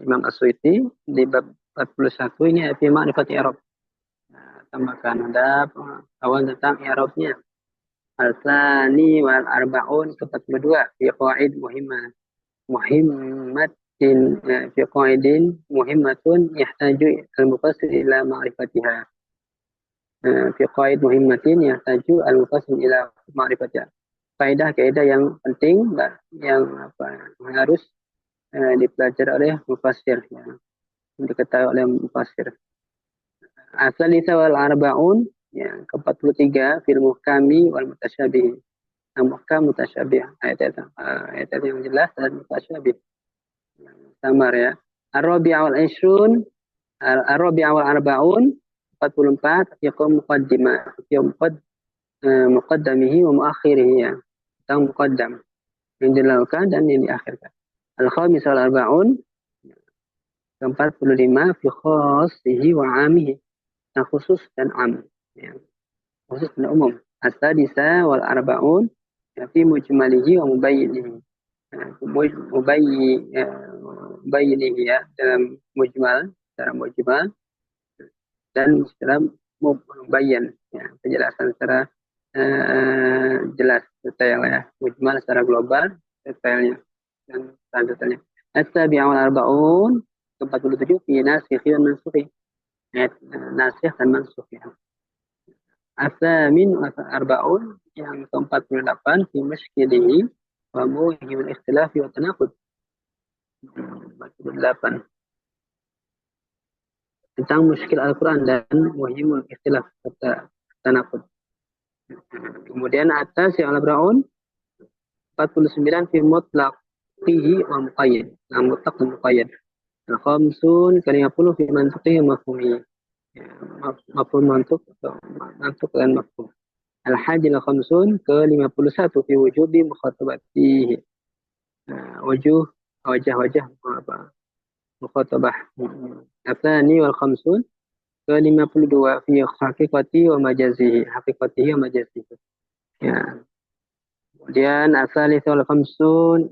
Imam As-Suyuti di bab 41 ini fi ma'rifat i'rab. Tambahkan ada awal tentang i'rabnya. Al-Thani wal Arba'un ke-42 fi qawaid muhimmatin fi qawaidin muhimmatun yahtaju al-mufassir ila ma'rifatiha. Fi qawaid muhimmatin yahtaju al-mufassir ila ma'rifatiha. Kaidah-kaidah yang penting yang harus dipelajari oleh mufassir ya. Diketahui oleh mufassir. As-salisa wal arba'un yang ke-43 fil muhkami wal mutasyabih. Muhkam mutasyabih ayat yang jelas dan mutasyabih. Samar ya. Ar-rabi'a wal ishrun ar-rabi'a wal arba'un 44 yaqum muqaddimah muqaddamihi wa muakhirihi ya. Tentang muqaddam yang dilakukan dan yang diakhirkan. Al-khamis wal arba'un ke-45 fi khassihi wa 'amihi. Yang khusus dan am ya. Khusus dan umum. As-sadisa wal arba'un fi mujmalihi wa mubayyinihi. Mubayyinihi ya dalam mujmal, secara mujmal dan secara mubayyan ya, penjelasan secara jelas detail ya. Mujmal secara global, detailnya dan detailnya. As-sabi'a wal arba'un ke-47 fi nasikhi wa mansukhi. Nasikh dan mansukh ya. As-samin wa arba'un yang ke-48 fi mushkilihi wa muhimul ikhtilafi wa tanaqud. 48 tentang muskil Al-Quran dan muhimul ikhtilaf serta tanaqud. Kemudian atas yang al-Abraun 49 fi mutlaqihi wa muqayyad. Mutlaq dan muqayyad. Al-khamsun ke-50 fi mantuqihi wa mafhumi. Mafhum mantuk dan mafhum. Al-hadi al-khamsun ke-51 fi wujubi mukhatabatihi. Wajah-wajah mukhatabah. Atsani wal khamsun ke-52 fi haqiqati wa majazihi. Haqiqatihi wa majazihi. Ya. Kemudian asalis wal khamsun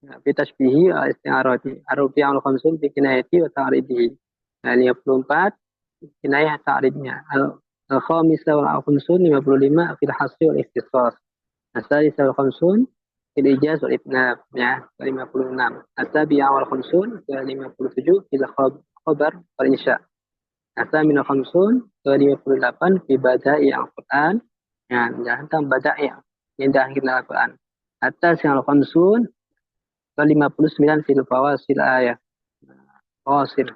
fi tashbihi wa isti'arati. Ar-rubi' wal khamsun fi kinayati wa ta'ridihi. 54 kinayah ta'ridnya. Al-khamis wal khamsun 55 fil hasri wal ikhtisas. Asalis wal khamsun fil ijaz wal itnab ya 56. At-tabi'a wal khamsun ke 57 fil khabar wal insya. As-samin wal khamsun ke 58 fi bada'i al-Qur'an ya tentang bada'i indah kita Al-Qur'an. Atas yang al-khamsun ke 59 fil fawasil ayat. Fawasil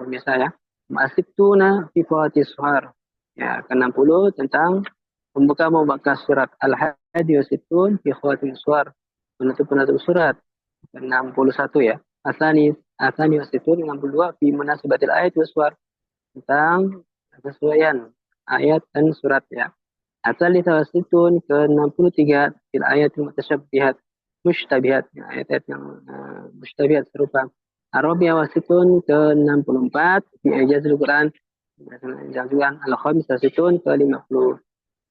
misal ya. Ma'asibtuna fi fawatis suhar. Ya, ke-60 tentang membuka surat Al-Hadi wa Sittun fi khawatim suar. Penutup surat. Ke-61 ya. Asani wa Sittun 62 fi munasibatil ayat wa suar. Tentang kesesuaian ayat dan surat ya. As-salisa wa Sittun ke-63 fil ayatil mutasyabbihat mushtabihat. Ayat-ayat yang mushtabihat serupa. Ar-rabi'a wa Sittun ke-64 fi ijazul Quran. Jangan al-khamis wa Sittun ke-50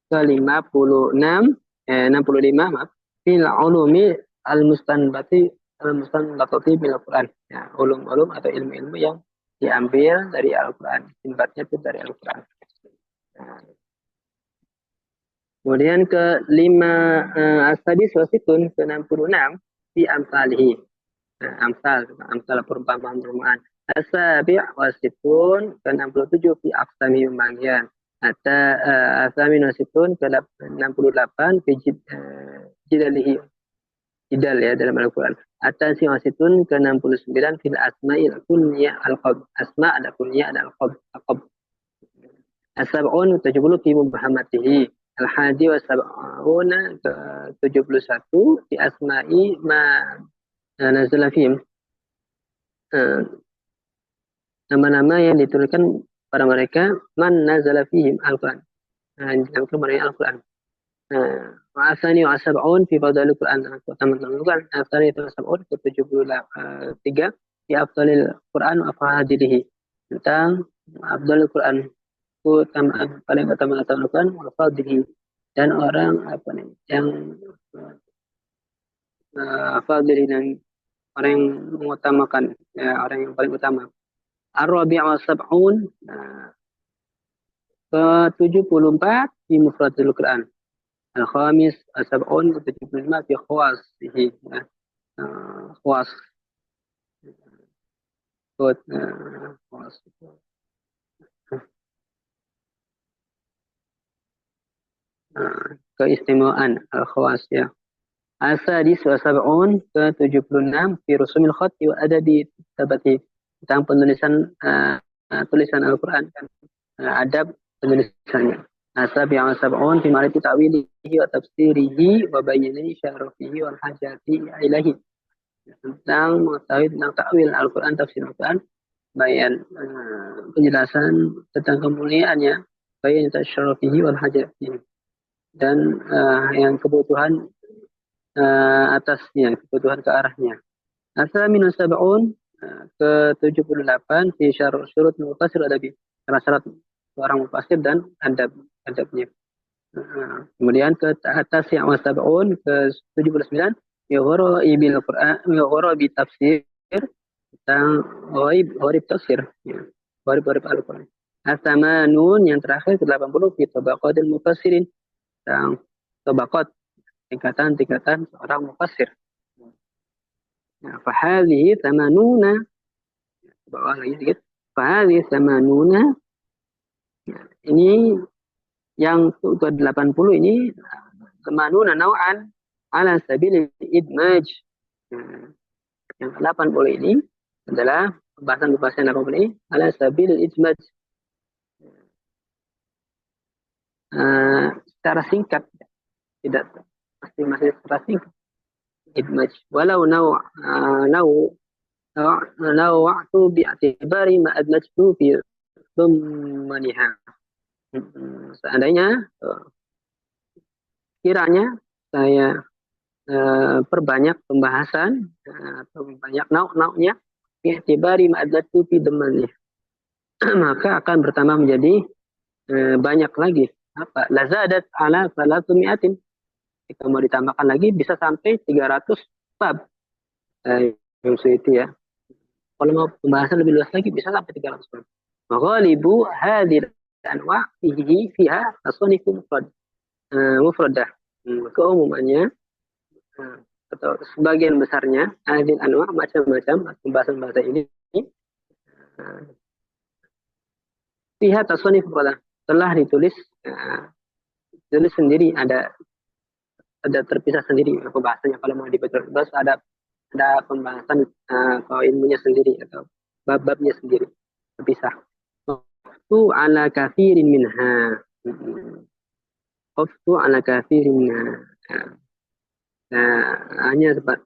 ke-56 65 maaf fil ulumi al-mustanbatati bil Quran ya, ulum-ulum atau ilmu-ilmu yang diambil dari Al-Quran, istinbatnya itu dari Al-Quran. Kemudian ke-5 as-sadis wa sittun ke-66 fi amsalihi. Amsal perumpamaan. As-sabi' wa sittun ke-67 fi aqsami pembagian. Asamin wa sittun ke-68 fi jidalihi. Jidal ya dalam Al-Quran. At-tasi wa sittun ke-69 fil asma'il kunyah al-qab. Asma' ada kunyah ada al-qab. As-sab'un 70 fi mubhamatihi. Al-hadi wa sab'una ke 71 fi asma'i ma nazala fihim. Nama-nama yang diturunkan pada mereka man nazala fihim Al-Quran. Diturunkan pada Al-Quran. Wa'asani wa sab'un fi fadalil Quran. Teman-teman Quran. Asani wa sab'un ke 73 fi afdalil Quran wa fadilihi. Tentang afdalil Quran. Paling utama Al-Quran wa fadilihi. Dan orang yang fadilihi dan orang yang mengutamakan, ya, orang yang paling utama. Ar-Rabi' wa sab'un ke 74 fi mufradil Quran. Al-Khamis sab'un ke 75 fi khawasihi. Khawas. Khawas. Keistimewaan al-khawas, ya. Asadis wa sab'un ke 76 fi rusumil khatti wa adabi tabati. Tentang penulisan tulisan Al-Quran dan adab penulisannya. Asabi wa sab'un fi ma'rifati ta'wilihi wa tafsirihi wa bayani syarafihi wal hajati ilahi. Tentang mengetahui tentang ta'wil Al-Quran, tafsir Al-Quran, bayan penjelasan tentang kemuliaannya, bayan syarafihi wal hajati, dan yang kebutuhan atasnya, kebutuhan ke arahnya. As-saminu sab'un ke 78 fi syurut mufassir adabi. Syarat seorang mufassir dan adabnya. Kemudian ke atas yang sab'un ke 79 ghoraibil Qur'an, ghoraibi tafsir, tentang ghoraib tafsir, ya. Ghoraib Al-Qur'an. As-samanun yang terakhir ke 80 fi tabaqatil mufassirin, tentang tabaqat, tingkatan-tingkatan seorang mufassir. Nah, fahadhihi tamanuna, bawah lagi sedikit. Fahadhihi tamanuna, ini yang ke-80 ini tamanuna naw'an ala sabil idmaj. Yang ke-80 ini adalah pembahasan 80 ini ala sabil idmaj. Secara singkat, tidak pasti masih secara singkat. Idmaj walau nawa'tu bi'atibari ma admajtu fi dhammaniha. Seandainya kiranya saya perbanyak pembahasan atau banyak nauk-nauknya bi'atibari ma admajtu fi dhammaniha, maka akan bertambah menjadi banyak lagi. Apa? Lazadat ala 300. Jika mau ditambahkan lagi bisa sampai 300 bab. Yang itu, ya. Kalau mau pembahasan lebih luas lagi bisa sampai 300 bab. Maghalibu hadir anwa fiha tasanifu mufradah. Keumumannya atau sebagian besarnya hadir anwa, macam-macam pembahasan bahasa ini fiha tasanifu mufradah, telah ditulis sendiri, ada terpisah sendiri pembahasannya. Kalau mau dibahas ada pembahasan atau ilmunya sendiri atau bab-babnya sendiri terpisah. Qaftu ala kathirin minha. Qaftu ala kathirin minha. Hanya sebab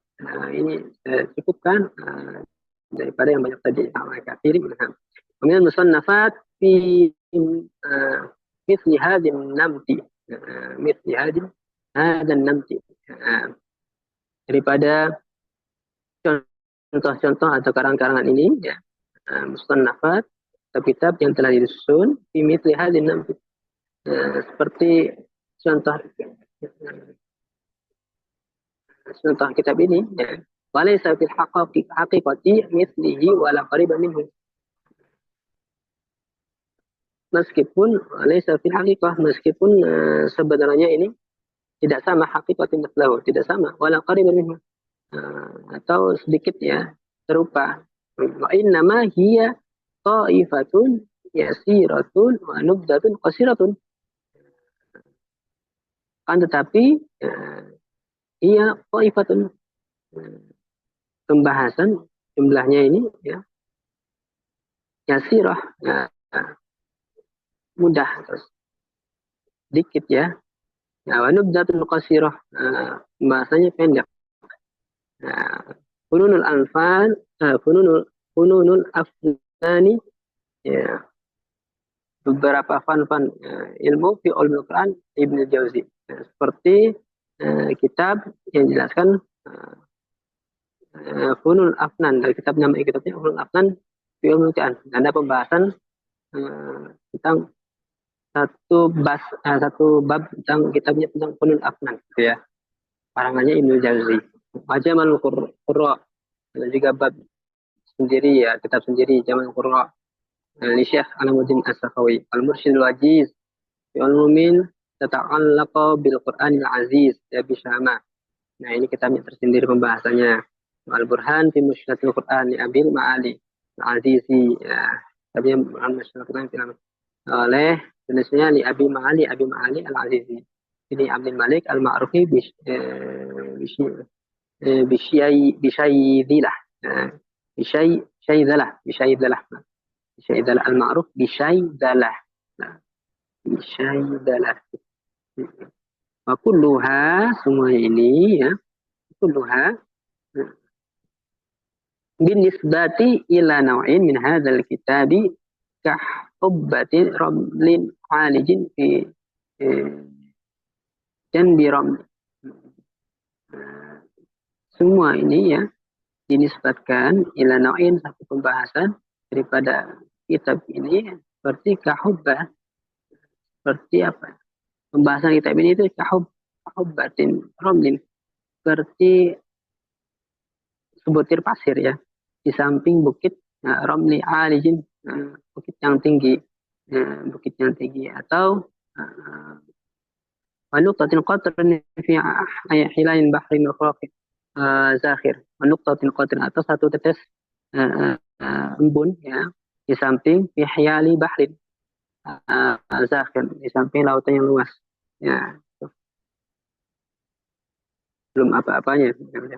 ini cukupkan daripada yang banyak tadi. Ala kathirin minha. Kemudian musannafat fi mithli hadhin namti. Mithli hadhin dan namti, daripada contoh-contoh atau karangan-karangan ini, ya, musannafat atau kitab yang telah disusun fi mithli hadhin namti, seperti contoh kitab ini, ya. Walaysa fil haqiqati mithlihi wala qariban minhu. Meskipun walaysa fil haqiqah, meskipun sebenarnya ini tidak sama, hakikatnya lahu, tidak sama, wala qariban minhu, atau sedikit, ya, serupa. Wa innama hiya ta'ifatun yasiratun wa nubdatun qasiratun. Kan tetapi hiya ta'ifatun, pembahasan jumlahnya ini, ya, yasirah, mudah, terus dikit ya. Nah, wa nubdatul qasirah, bahasanya pendek. Nah, fununul anfal, fununul afnani, ya, beberapa fan-fan ilmu fi ulumul Quran Ibnu Jauzi. Nah, seperti kitab yang jelaskan Funul Afnan, dari kitab nama kitabnya Funul Afnan fi ulumul Quran. Ada pembahasan tentang satu bab tentang kitabnya tentang Funul Afnan, gitu ya. Karangannya Ibnu Jauzi. Majamal Qurra, ada juga bab sendiri ya, kitab sendiri Jamal Qurra. Li Syekh Alamuddin As-Sakhawi, Al-Mursyidul Wajiz fi ulumin tata'allaqa bil Qur'anil Aziz ya Bisyama. Nah, ini kitabnya tersendiri pembahasannya. Al-Burhan fi Mushkilatil Quran li Abil Ma'ali Al-Azizi. Ya, kitabnya Burhan Mushkilatil Quran oleh penulisnya li Abi Ma'ali Al-Azizi. Ini Abdul Malik Al-Ma'rufi Bisyaidilah. Bisyaidalah Al-Ma'ruf Bisyaidalah. Bisyaidalah. Wa kulluha, semua ini ya, kulluha binisbati ila naw'in min hadzal kitabi kahubbati ramlin halijin fi janbi ramli. Semua ini ya dinisbatkan ila naw'in, satu pembahasan daripada kitab ini, seperti kahubbah, seperti apa? Pembahasan kitab ini itu kahubbatin ramlin, seperti sebutir pasir ya, di samping bukit ramli alijin, bukit yang tinggi, atau wanuqtatil qatrin fi hilalin bahri muraqib zakhir, wanuqtatil qatrin, atau satu tetes embun ya, di samping fi hilali bahri zakhir, di samping lautan yang luas ya. Belum apa-apanya ya.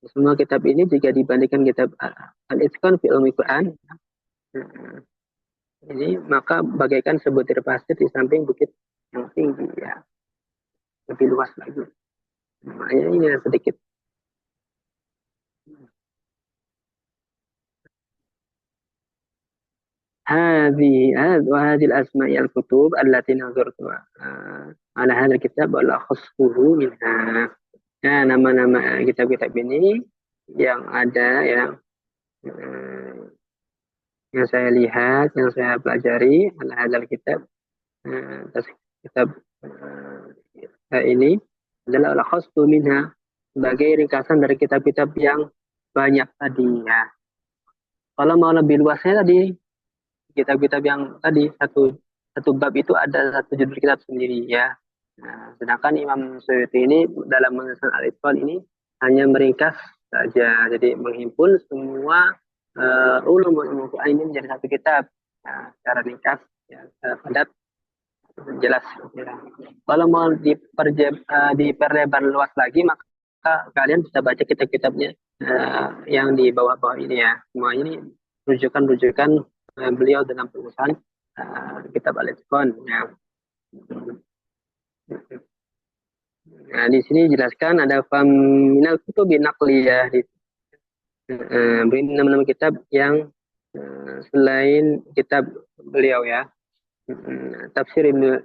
Semua kitab ini jika dibandingkan kitab Al-Itqan fi Ulumil Quran, ini maka bagaikan sebutir pasir di samping bukit yang tinggi ya, lebih luas lagi. Makanya ini sedikit. هذه الأسماء الكتب التي نظرت على هذا الكتاب ولخصته منها. Nah, nama-nama kitab-kitab ini yang ada yang saya lihat, yang saya pelajari adalah kitab kitab ini adalah al-khastu minha, sebagai ringkasan dari kitab-kitab yang banyak tadi ya. Kalau mau lebih luasnya tadi, kitab-kitab yang tadi satu bab itu ada satu judul kitab sendiri ya. Nah, sedangkan Imam Suyuti ini dalam menyusun Al-Itqan ini hanya meringkas saja, jadi menghimpun semua ulum Quran ini menjadi satu kitab secara ringkas ya, padat, jelas ya. Kalau mau diperlebar luas lagi, maka kalian bisa baca kitab-kitabnya yang di bawah-bawah ini ya. Semua ini rujukan-rujukan beliau dalam penulisan kitab Al-Itqan ya. Nah, di sini jelaskan ada faminal kutubi naqliyah, beri nama-nama kitab yang selain kitab beliau ya. Tafsir Ibnu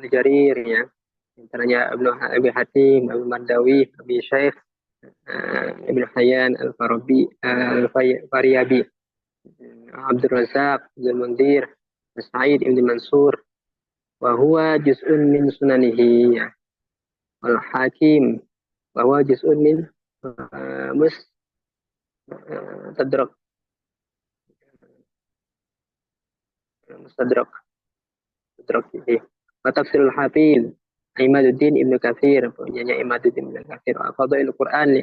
Jarir ya, antaranya Ibnu Abi Hatim, Abu Mardawi, Abi Syekh, Ibnu Hayyan Al-Farabi, Al-Fariyabi, Abdul Razak, Abdul Munzir, Sa'id Ibn Mansur, wa huwa juz'un min sunanihi ya. Al-Hakim, wa huwa juz'un min mustadrak. Ini. Wa tafsirul Hafiz Imaduddin Ibnu Katsir, punyanya Imaduddin Ibnu Katsir. Fadailul Quran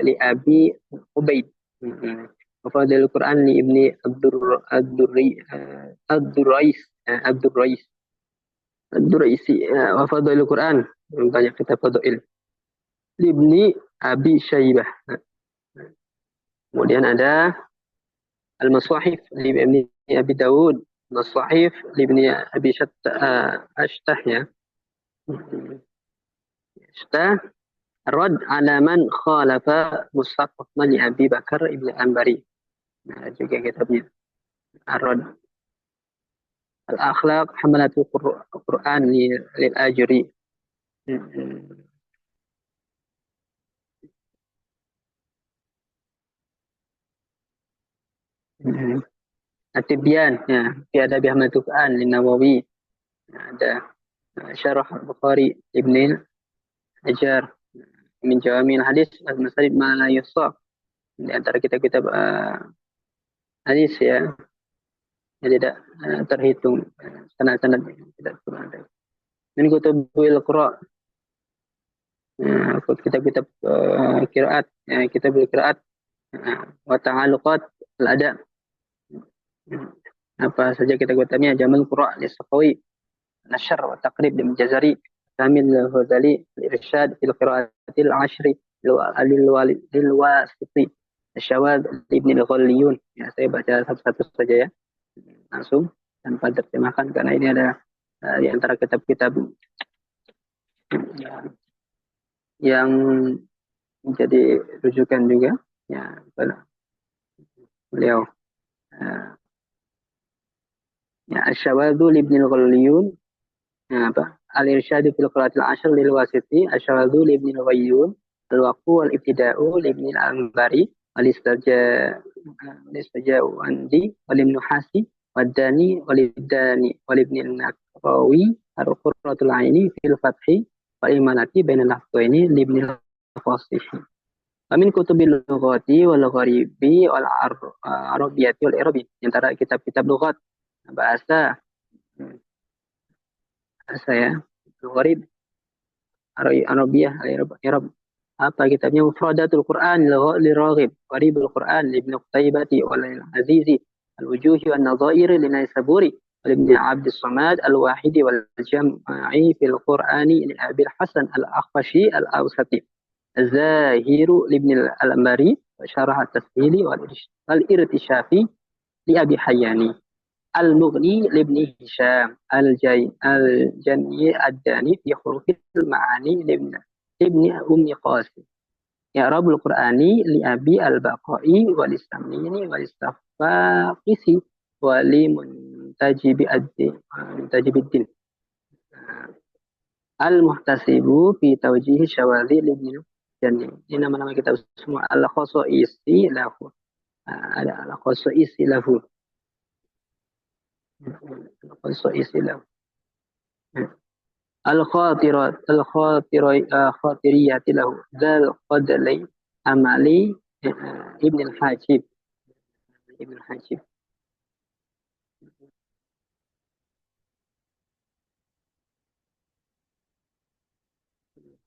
li Abi Ubaid. Fadailul Quran li Ibni Ad-Duraisi. Wa Fadailul Quran, banyak kitab fadail. Ibni Abi Syaibah. Kemudian ada المصاحف لابن أبي داود، المصاحف لابن أبي أشته ya. Ashdah الرد على من خالف مصحف عثمان أبي بكر ابن الأنبري. Nah, juga kitabnya الرد الأخلاق حملة القرآن للآجري. التبيان في آداب حملة القرآن للنووي. ada syarah Bukhari Ibn Hajar min Jawami al-Hadis al-Masalib ma la yuhsa, di antara kitab-kitab hadis ya yang tidak terhitung sanad-sanad tidak ada. Min kutubil Qira, kitab-kitab qiraat, kitab qiraat wa ta'alluqat al-ada, apa saja kitab-kitabnya Jamal Qura al-Safawi, Nashr wa Taqrib di Jazari, Kamil al-Ghazali, al-Irsyad fil Qiraatil Ashri lil-Wasiti, Syawad Ibn al-Ghaliyun. Ya, saya baca satu-satu saja ya, langsung tanpa terjemahkan karena ini ada di antara kitab-kitab yang menjadi rujukan juga ya beliau. Ya, Asyawadu Ibn al-Ghaliyun, ya, apa? Al-Irsyadu fil Qiraatil Ashr lil Wasiti, Asyawadu Ibn al-Ghaliyun, Al-Waqfu wal-Ibtida'u Ibn al-Anbari, Al-Istaja'u Andi, Wal-Ibn Hasi, Wad-Dani, Wal-Ibdani, Wal-Ibn al-Naqrawi, Al-Qurratul Aini fil Fathi, Wal-Imanati Bainal Hafdaini Ibn al-Fasihi. Amin kutubil lughati wal gharibi wal arabiyati wal irabi, antara kitab-kitab lughat bahasa ya, gharib, arabiyah, irab. Apa kitabnya? Mufradatul Quran liraghib, Gharibul Quran li Ibn Qutaybati wal Azizi, Al-Wujuhi wan Nadhairi li Naisaburi, wal Ibn Abd as-Samad al-Wahidi wal Jam'i fil Qur'ani li Abi al-Hasan al-Akhfashi al-Awsati, Az-Zahiru li Ibn al-Ambari wa Syarah at-Tashili wal Irtishafi li Abi Hayyani, Al-Mughni li Ibn Hisham, Al-Jami ad-Dani fi Hurufil Ma'ani li Ibn Ummi Qasim, I'rabul Qur'ani li Abi al-Baqai wal Istamini wal Istafaqisi wa li Muntajibiddin, Al-Muhtasibu fi Tawjihi Syawadhi li Ibn Jani. Ini nama-nama kita semua. Al-Khosoisi lahu, ada Al-Khosoisi lahu, Al-Khosoisi lahu, Al-Khatiriyati lahu, Dzal Qadli Amali Ibn al-Hajib, Ibn al-Hajib.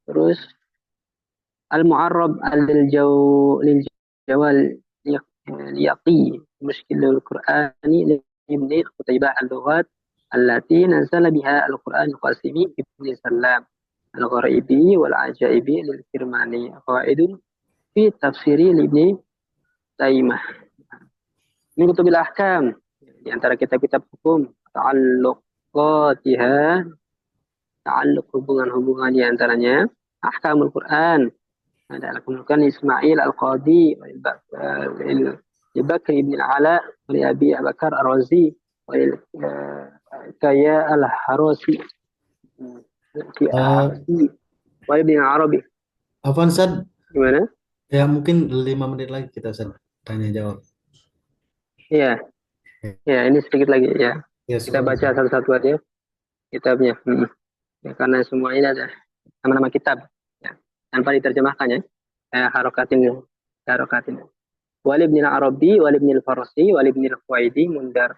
Terus Al-Mu'arrab lil-Jawal liyaqi Mushkilul Qur'ani Ibn Qutaybah al-Lughat allati nazala biha al-Qur'an al-Qasimi Ibn Salam, Al-Gharibi wal-Ajaibi lil-Kirmani, Qawaidun fi tafsiri Ibn Taimah. Min kutubil ahkam, di antara kitab-kitab hukum, ta'alluqatiha, ta'alluq hubungan-hubungan di antaranya, Ahkamul Quran, ada Al-Quran Ismail Al-Qadi, Bakr ibn al-Ala, wa Abi Bakar Ar-Razi, wa Kaya Al-Harasi, wa Ibn Arabi. Afwan Sad, Gimana? ya mungkin 5 menit lagi kita Sad tanya jawab. Iya. Ya, ini sedikit lagi ya. Ya, Kita baca satu-satu aja kitabnya. Ya, karena semua ini ada nama-nama kitab ya, tanpa diterjemahkan ya. Harokatin. Wal Ibn al-Arabi, Wal Ibn al-Farsi, Wal Ibn al-Khuwaidi, Mundar.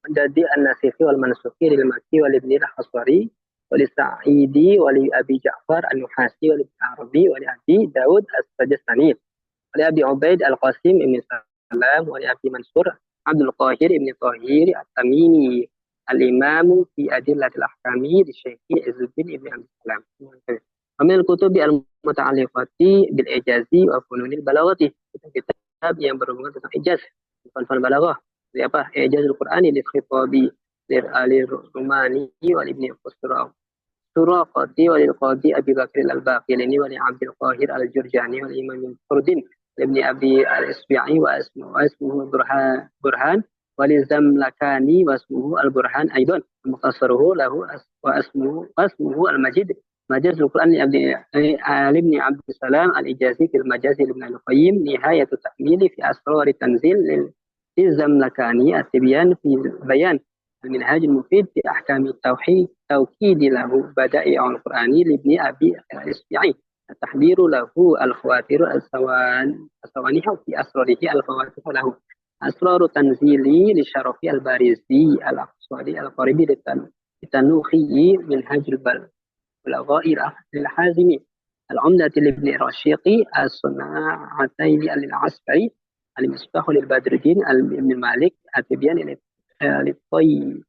Menjadi an-Nasifi wal Mansuki lil Maki, Wal Ibn al-Haswari, Wal Sa'idi, Wal Abi Ja'far al-Nuhasi, Wal Ibn Arabi, Wal Abi Daud as-Sajastani, Wal Abi Ubaid al-Qasim ibn Salam, Wal Abi Mansur Abdul Qahir ibn Tahir at-Tamimi, Al-Imam fi Adillatil Ahkami di Syekh Izzuddin ibn Abdul Salam. Amil kutubi al-muta'alliqati bil ijazi wa fununil balaghati, kitab yang berhubungan tentang ijaz, bukan balaghah. Seperti apa? Ijazul Qur'ani lil khitabi lil Rumani wal Ibni Suraqati walil Qadi Abi Bakr al-Baqilani wali Abdul Qahir al-Jurjani wal Imam Furdin Ibni Abi al-Isbi'i wa ismuhu Burhan وللزملكاني واسمه البرهان أيضا مختصره له واسمه المجيد مجاز القرآن لابن عبد السلام الإجازي في المجاز لابن القيم نهاية التأميل في أسرار التنزيل للزملكاني التبيان في بيان المنهاج المفيد في أحكام التوحيد توكيد له بدائع القرآن لابن أبي الإسبيعي التحبير له الخواتر الصوانح في أسراره الفواتح له أسرار تنزيلي لشرف البارزي الأقصري القريب للتنوخي منهج البلاغاء للحازمي العمدة لابن رشيقي الصناعتين للعسكري المصباح للبدر الدين ابن مالك التبيان للطي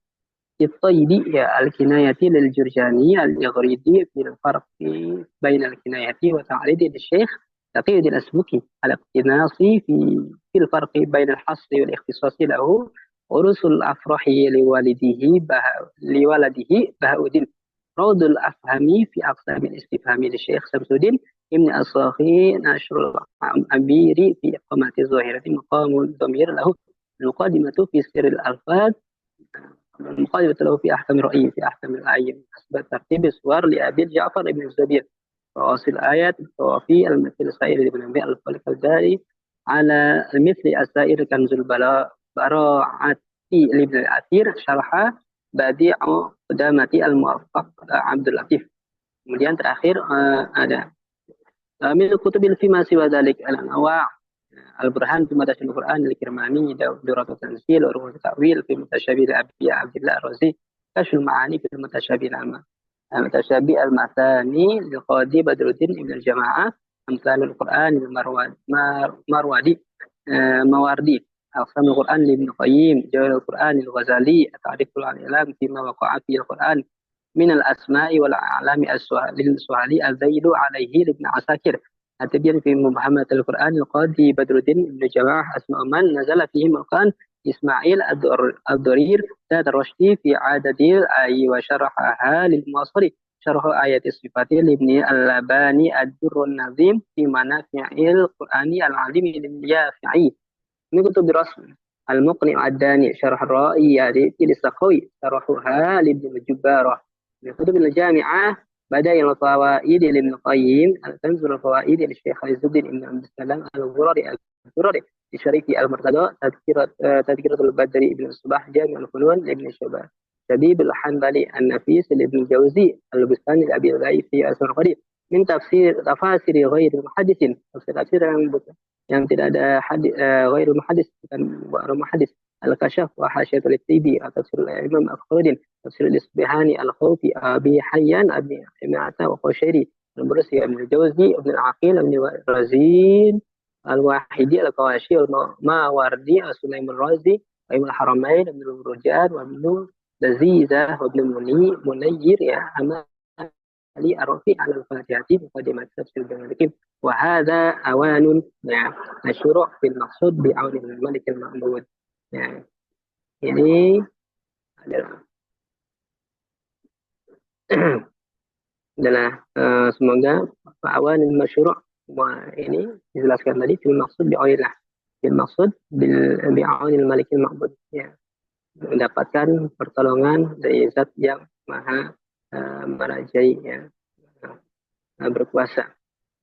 الطيبي الكناية للجرجاني الإغريدي في الفرق بين الكناية وتعريض للشيخ تقي الأسبكي الاقتناصي في الفرق بين الحصر والاختصاص له عرس الأفراح لولده بهاء الدين روض الأفهمي في أقسام الاستفهام للشيخ شمس الدين ابن الصاخي نشر الأميري في إقامة الظاهرة مقام الضمير له المقدمة في سر الألفاظ المقدمة له في أحكام الرأي في أحكام الأعين حسب ترتيب السور لأبي جعفر بن الزبير فواصل الآيات الطوافي المثل سائر ابن أبي الفلك الداري على مثل السائر كنز براعة لابن الأثير شرح بديع قدامة الموفق عبد اللطيف. Kemudian terakhir ada من الكتب فيما سوى ذلك الأنواع البرهان في مدى القرآن الكرماني دورة التنزيل وروح التأويل في متشابه أبي عبد الله الرازي كشف المعاني في المتشابه العامة المتشابه المثاني لقاضي بدر الدين ابن الجماعة أمثال القرآن المروردي مواردي أقسام القرآن لابن القيم جوهر القرآن الغزالي تعريف الإعلام فيما وقع في القرآن من الأسماء والأعلام للسهلي الذيل عليه لابن عساكر التبيان في مبهمة القرآن القاضي بدر الدين بن جماعة أسماء من نزل فيه مكان إسماعيل الضرير زاد الرشدي في عدد الآي وشرحها للمواصري شرح آيات الصفات لابن اللباني الدر النظيم في منافع القرآن العظيم لليافعي من كتب رسم المقنع الداني شرح الرائي للسخوي شرحها لابن الجبارة من كتب الجامعة بدائل الفوائد لابن القيم تنزل الفوائد للشيخ عز الدين بن عبد السلام الغرري لشريك المرتضى تذكرة البدر بن الصباح جامع الفنون لابن شبيب الحنبلي النفيس لابن الجوزي البستاني لأبي الغيث في السرقري من تفاسير غير المحدث تفسير yang tidak ada غير المحدث المحدث الكشف وحاشية التيبي تفسير الإمام أخرودين تفسير الإصبهاني الخوفي أبي حيان أبي حماة وقشيري البرسي ابن الجوزي ابن العقيل ابن الرزين الواحدي القواشي الماوردي سليم الرازي وابن الحرمين ابن الرجال وابن لذيذة وابن منير يا علي الرفيع على الفاتحة مقدمة تفسير المالكي وهذا أوان الشروع في المقصود بعون الملك المعبود. Ini adalah semoga awan masyru' ini dijelaskan tadi fil maksud bi'aunillah fil maksud bi'aunil malikil ma'bud ya, mendapatkan pertolongan dari zat yang maha merajai ya, berkuasa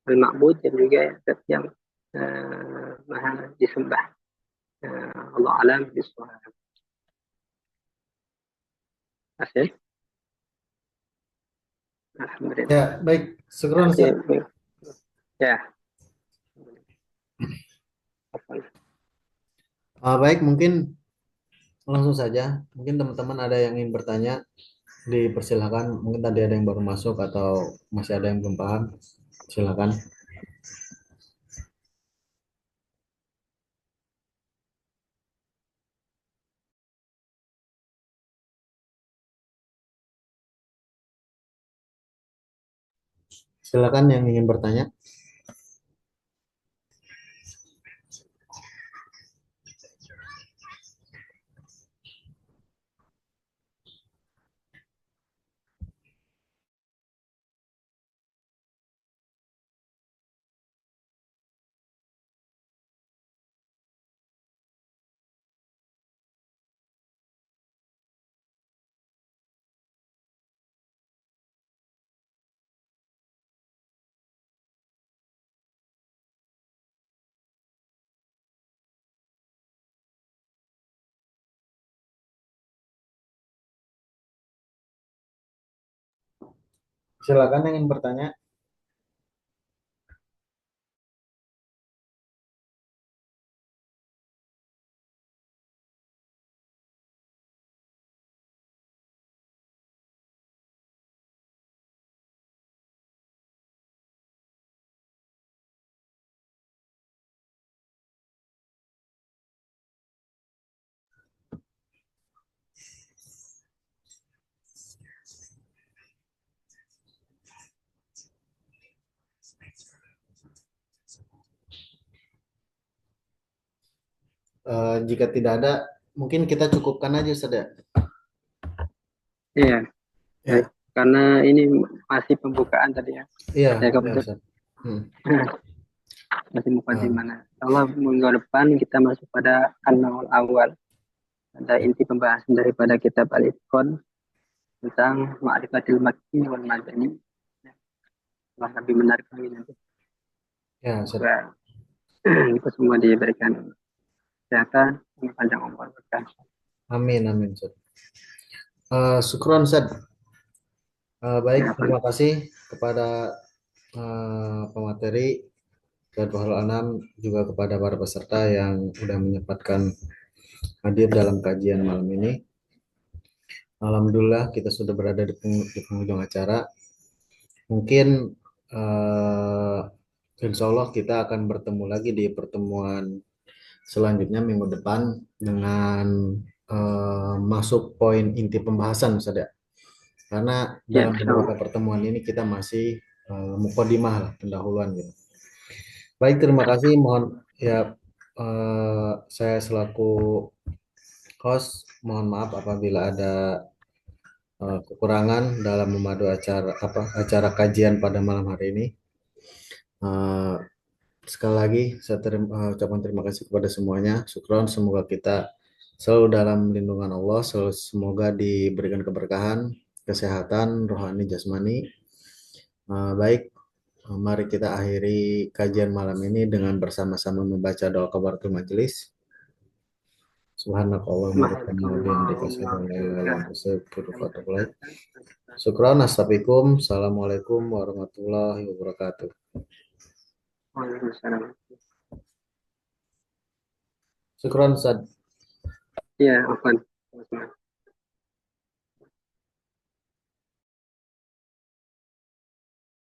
al-ma'bud dan juga zat yang maha disembah. Allah alam bisawab. Asal. Alhamdulillah. Ya, baik. Syukran, Ustaz. Ya. Baik, mungkin langsung saja. Mungkin teman-teman ada yang ingin bertanya, dipersilakan. Mungkin tadi ada yang baru masuk atau masih ada yang belum paham. Silakan. Silakan yang ingin bertanya. Silakan yang ingin bertanya. Jika tidak ada, mungkin kita cukupkan aja Ustaz ya. Iya, baik. Ya, Karena ini masih pembukaan tadi ya. iya, Ya, ya kebetulan Ustaz. Hmm. masih Nah, mukadimah. Allah minggu depan kita masuk pada an-nawal awal. Ada inti pembahasan daripada kitab Al-Itqan tentang ma'rifatil makki wal madani. Allah lebih menarik lagi nanti. ya Ustaz. Semoga kita semua diberikan kesehatan dan panjang umur berkah. Amin, amin Ustaz. Syukron Ustaz. Baik, Ya, terima kasih kepada pemateri Jadwal Anam, juga kepada para peserta yang sudah menyempatkan hadir dalam kajian malam ini. Alhamdulillah kita sudah berada di penghujung acara. Mungkin eh, insya Allah kita akan bertemu lagi di pertemuan selanjutnya minggu depan dengan masuk poin inti pembahasan Ustaz ya. Karena ya, dalam beberapa pertemuan ini kita masih mukadimah lah, pendahuluan gitu. Baik, terima kasih. Mohon ya, saya selaku host mohon maaf apabila ada kekurangan dalam memadu acara kajian pada malam hari ini. Eh, Sekali lagi saya ucapkan terima kasih kepada semuanya. Syukron, semoga kita selalu dalam lindungan Allah, selalu semoga diberikan keberkahan, kesehatan, rohani, jasmani. Baik, mari kita akhiri kajian malam ini dengan bersama-sama membaca doa kafaratul majelis. Subhanakallahumma rabbana wa bihamdika asyhadu an la ilaha illa anta astaghfiruka wa atubu ilaik. Syukran, assalamualaikum, assalamualaikum warahmatullahi wabarakatuh. Waalaikumsalam. Syukran, Ustaz. Ya, Afwan.